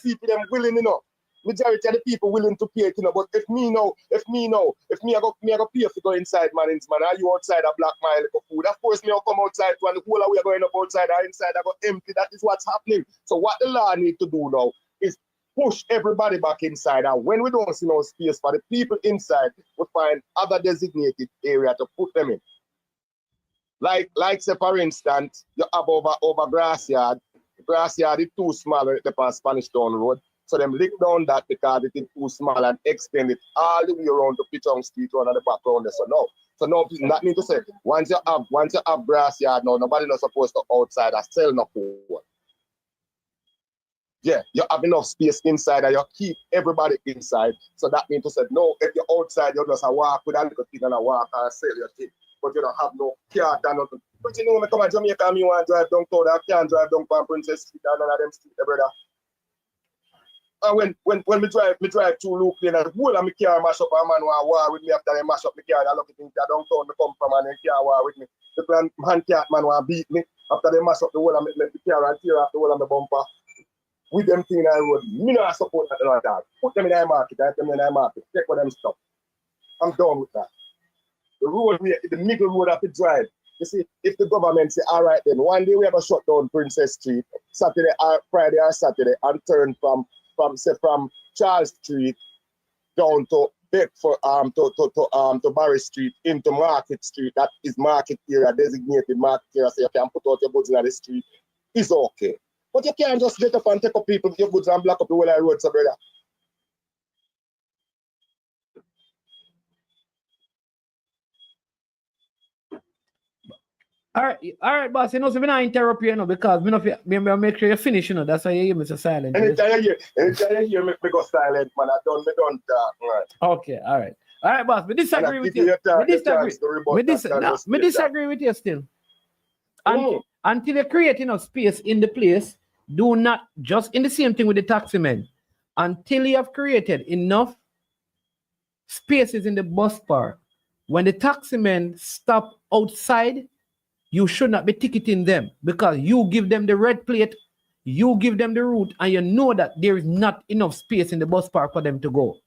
people them willing, you know. Majority of the people willing to pay it, you know. But if me I go pay to go inside, man, are you outside a black mile for food? Of course, me I'll come outside to and the whole of we are going up outside or inside I go empty. That is what's happening. So what the law need to do now is push everybody back inside. And when we don't see no space for the people inside, we find other designated area to put them in. Like say for instance, you have over Grassyard. Grassyard is too small at the Spanish Town Road. So them lick down that because it is too small and extend it all the way around to Pitchong Street on the background there. So now that means to say once you have grass yard now, nobody not supposed to outside and sell no food. Yeah, you have enough space inside and you keep everybody inside. So that means to say no, if you're outside, you just walk with a little thing and walk and sell your thing. But you don't have no car and nothing. But you know when I come to Jamaica, me want to drive downtown, I can't drive down from Princess Street and none of them street, brother. And when me drive through Luke Lane and the whole of my car mash up and man want war with me after they mash up my car and I look at things that downtown me come from and they can't war with me. The plan hand cat man want beat me after they mash up the whole of my car and tear off the whole of my bumper. With them thing in the road, me not support that like that. Put them in the market, take for them stuff. I'm done with that. The road, the middle road of the drive. You see, if the government say, all right then, one day we have a shut down Princess Street, Friday or Saturday, and turn from Charles Street down to Bedford, to Barry Street into Market Street. That is market area, designated market area, so you can put out your goods in the street. It's okay. But you can't just get up and take up people with your goods and block up the whole of the road, so brother. All right, boss. You know, so we not interrupt you, know, because we make sure you finish, you know. That's why you hear me so silent. Anytime you hear me go silent, man, I don't talk, right? Okay, all right, boss. We disagree with you. We disagree with you still. Until you create enough space in the place, do not just in the same thing with the taxi men. Until you have created enough spaces in the bus park, when the taxi men stop outside, you should not be ticketing them because you give them the red plate, you give them the route, and you know that there is not enough space in the bus park for them to go.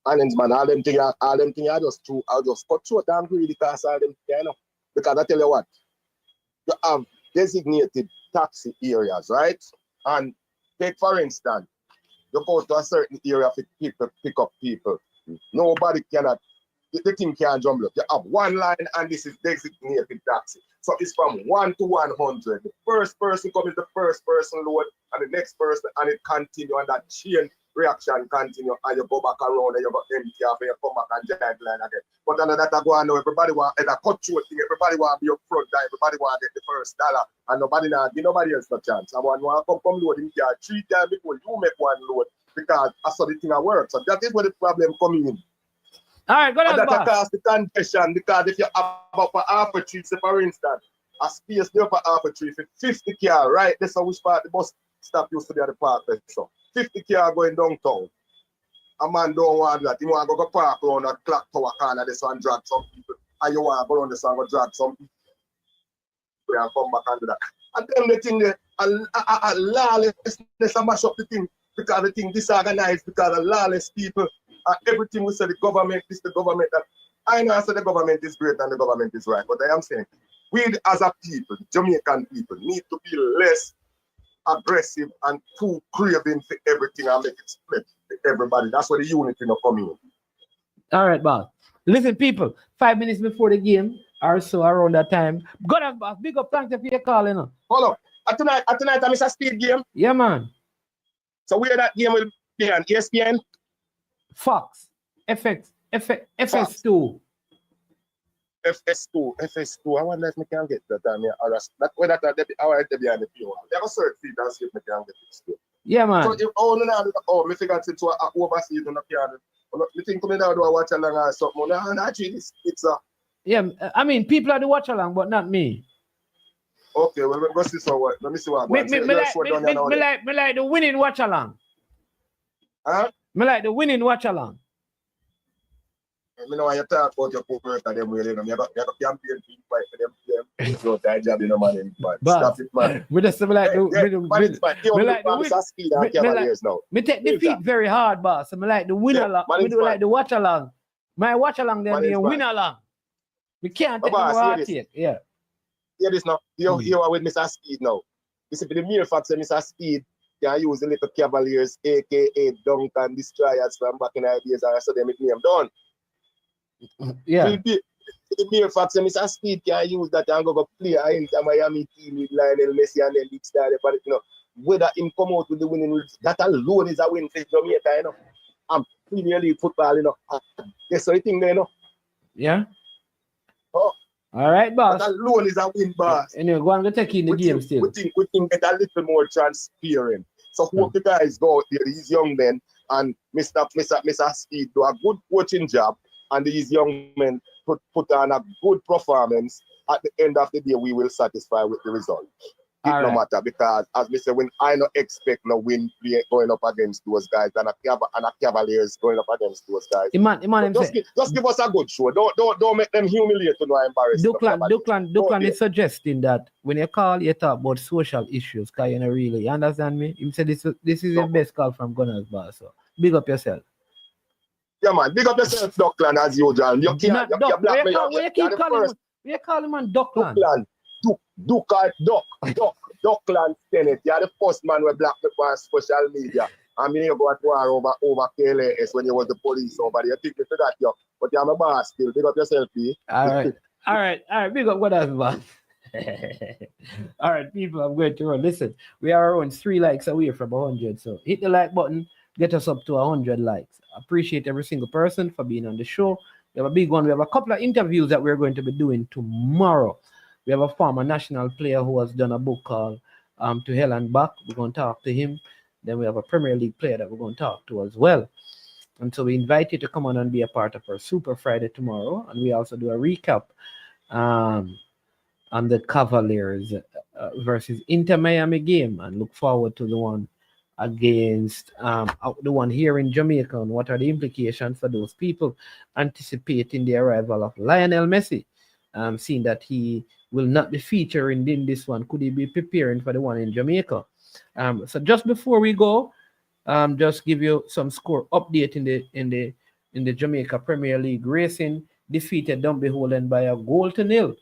And man, all them things are just true. I'll just cut short and agree because all them, you know. Because I tell you what, you have designated taxi areas, right? And take for instance, you go to a certain area for people pick up people. Nobody cannot. The thing can't jumble up. You have one line and this is designated taxi. So it's from 1 to 100. The first person comes the first person load and the next person and it continue and that chain reaction continue and you go back around and you go empty off and you come back and drive line again. But under that I go on now, everybody want a cut short thing, everybody want to be up front, everybody want to get the first dollar and nobody else no chance. I want to come load in here 3 times before you make one load because I saw the thing I work. So that is where the problem coming in. All right, go ahead, boss. That cause the congestion because if you have up a half a tree, say for instance, a space there for half a tree for 50 car, right? That's how which part the bus stop used to be at the park there. So 50 car going downtown. A man don't want that. He want to go park around that clock tower corner this and drag some people. And you want to go around this and go drag some people and come back and do that. And then the thing there, a lawlessness and mash up the thing because the thing disorganized because of lawless people and everything we say the government, this the government that I know I say the government is great and the government is right, but I am saying we as a people, Jamaican people, need to be less aggressive and too craving for everything and make it split to everybody. That's where the unity not coming in. All right, boss. Listen, people, 5 minutes before the game or so around that time. God has boss. Big up, thanks for your call, you know. Hold up. At tonight I miss a speed game. Yeah, man. So where that game will be on ESPN? Fox. FS2. FS2. I wonder if I can get that time. That way that I want to be on the field. They have a search feed and see if I can get it still. Yeah, man. So if me figure it to overseas on the piano. You think me now do a watch along or something? No, actually it's a. Yeah, I mean people are the watch along, but not me. Okay, well let me see what. Let me see what. Me like the winning watch along. Huh? Me like the winning watch along. I know when you talk about your poor work and them really, you got campaign to fight for them. So that job, you know, man. Stop it, man. We just like the speed and Cavaliers now. Me take defeat very hard, boss. I like the win along. We do like the watch along. My watch along them and win along. We can't take the yeah. Hear this now. You are with Mr. Speed now. You see, for the mere fact that Mr. Speed can use the little Cavaliers, aka Duncan Destroyers from back in the days, and so them name done. Yeah. The mere fact that Mr. Speed can use that and go play in the Miami team with Lionel Messi and then big star, but you know, whether him come out with the winning, that alone is a win for Jamaica, you know. I'm Premier League football, you know. Yes, so you think there, you know. Yeah. Oh. All right, boss. That alone is a win, boss. Anyway, go on, go take in the game still. We think get a little more transparent. So hope the guys go out there, these young men, and Mr. Speed do a good coaching job, and these young men put on a good performance. At the end of the day, we will satisfy with the result. No matter, because as we say, when I don't expect no win going up against those guys and a Cavaliers going up against those guys. Just give us a good show. Don't make them humiliate or embarrass. Duklan is suggesting that when you call, you talk about social issues. Because you know, really, you understand me? He said this is the best call from Gunners Bar. So big up yourself. Yeah, man. Big up yourself, Duckland, as usual. You can't. You call him on Duckland. Duckland Senate. You're the first man with black people on social media. I mean, you go at war over KLS when you was the police over there. You think you forgot you, but you're my boss still. Big up yourself, P. All right. Big up what else, boss. All right, people, I'm going to run. Listen, we are around 3 likes away from 100. So hit the like button, get us up to 100 likes. Appreciate every single person for being on the show. We have a big one. We have a couple of interviews that we're going to be doing tomorrow. We have a former national player who has done a book called To Hell and Back. We're going to talk to him. Then we have a Premier League player that we're going to talk to as well. And so we invite you to come on and be a part of our Super Friday tomorrow. And we also do a recap on the Cavaliers versus Inter Miami game, and look forward to the one against the one here in Jamaica, and what are the implications for those people anticipating the arrival of Lionel Messi. Seeing that he will not be featuring in this one, could he be preparing for the one in Jamaica? So just before we go, just give you some score update in the Jamaica Premier League. Racing defeated Dunbeholden by 1-0.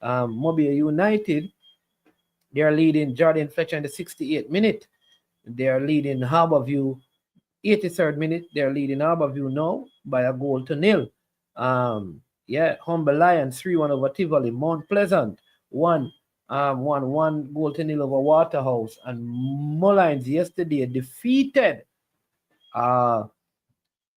Mobile United, they are leading Jordan Fletcher in the 68th minute. They are leading Harbourview 83rd minute. They are leading Harbourview now by 1-0. Humber Lions 3-1 over Tivoli. Mount Pleasant 1-0 over Waterhouse. And Mullines yesterday defeated Vere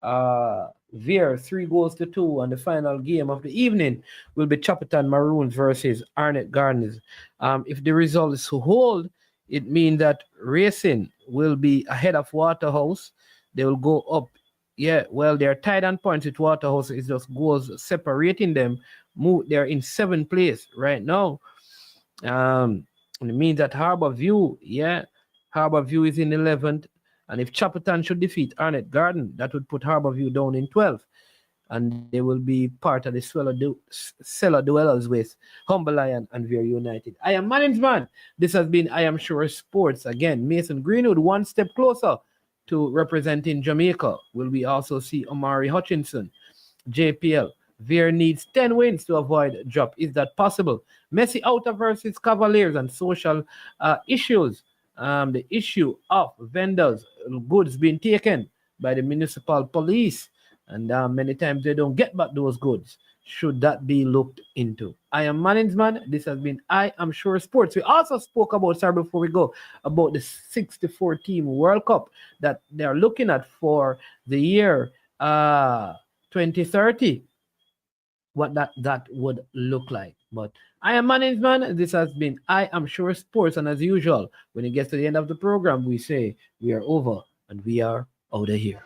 3-2. And the final game of the evening will be Chopperton Maroons versus Arnett Gardens. If the result is to hold, it means that Racing will be ahead of Waterhouse. They will go up. They're tied on points with Waterhouse. It just goes separating them. They're in 7th place right now. And it means that Harbour View, Harbour View is in 11th. And if Chapelton should defeat Arnett Garden, that would put Harbour View down in 12th. And they will be part of the cellar dwellers with Humble Lion and Vere United. I am management. This has been I Am Sure Sports. Again, Mason Greenwood one step closer to representing Jamaica. Will we also see Omari Hutchinson? JPL. Vere needs 10 wins to avoid drop. Is that possible? Messi out versus Cavaliers and social issues. The issue of vendors, goods being taken by the municipal police. And many times they don't get back those goods. Should that be looked into? I am management. This has been I Am Sure Sports. We also spoke about, sorry, before we go, about the 64-team World Cup that they're looking at for the year 2030. What that would look like. But I am management. This has been I Am Sure Sports. And as usual, when it gets to the end of the program, we say we are over and we are out of here.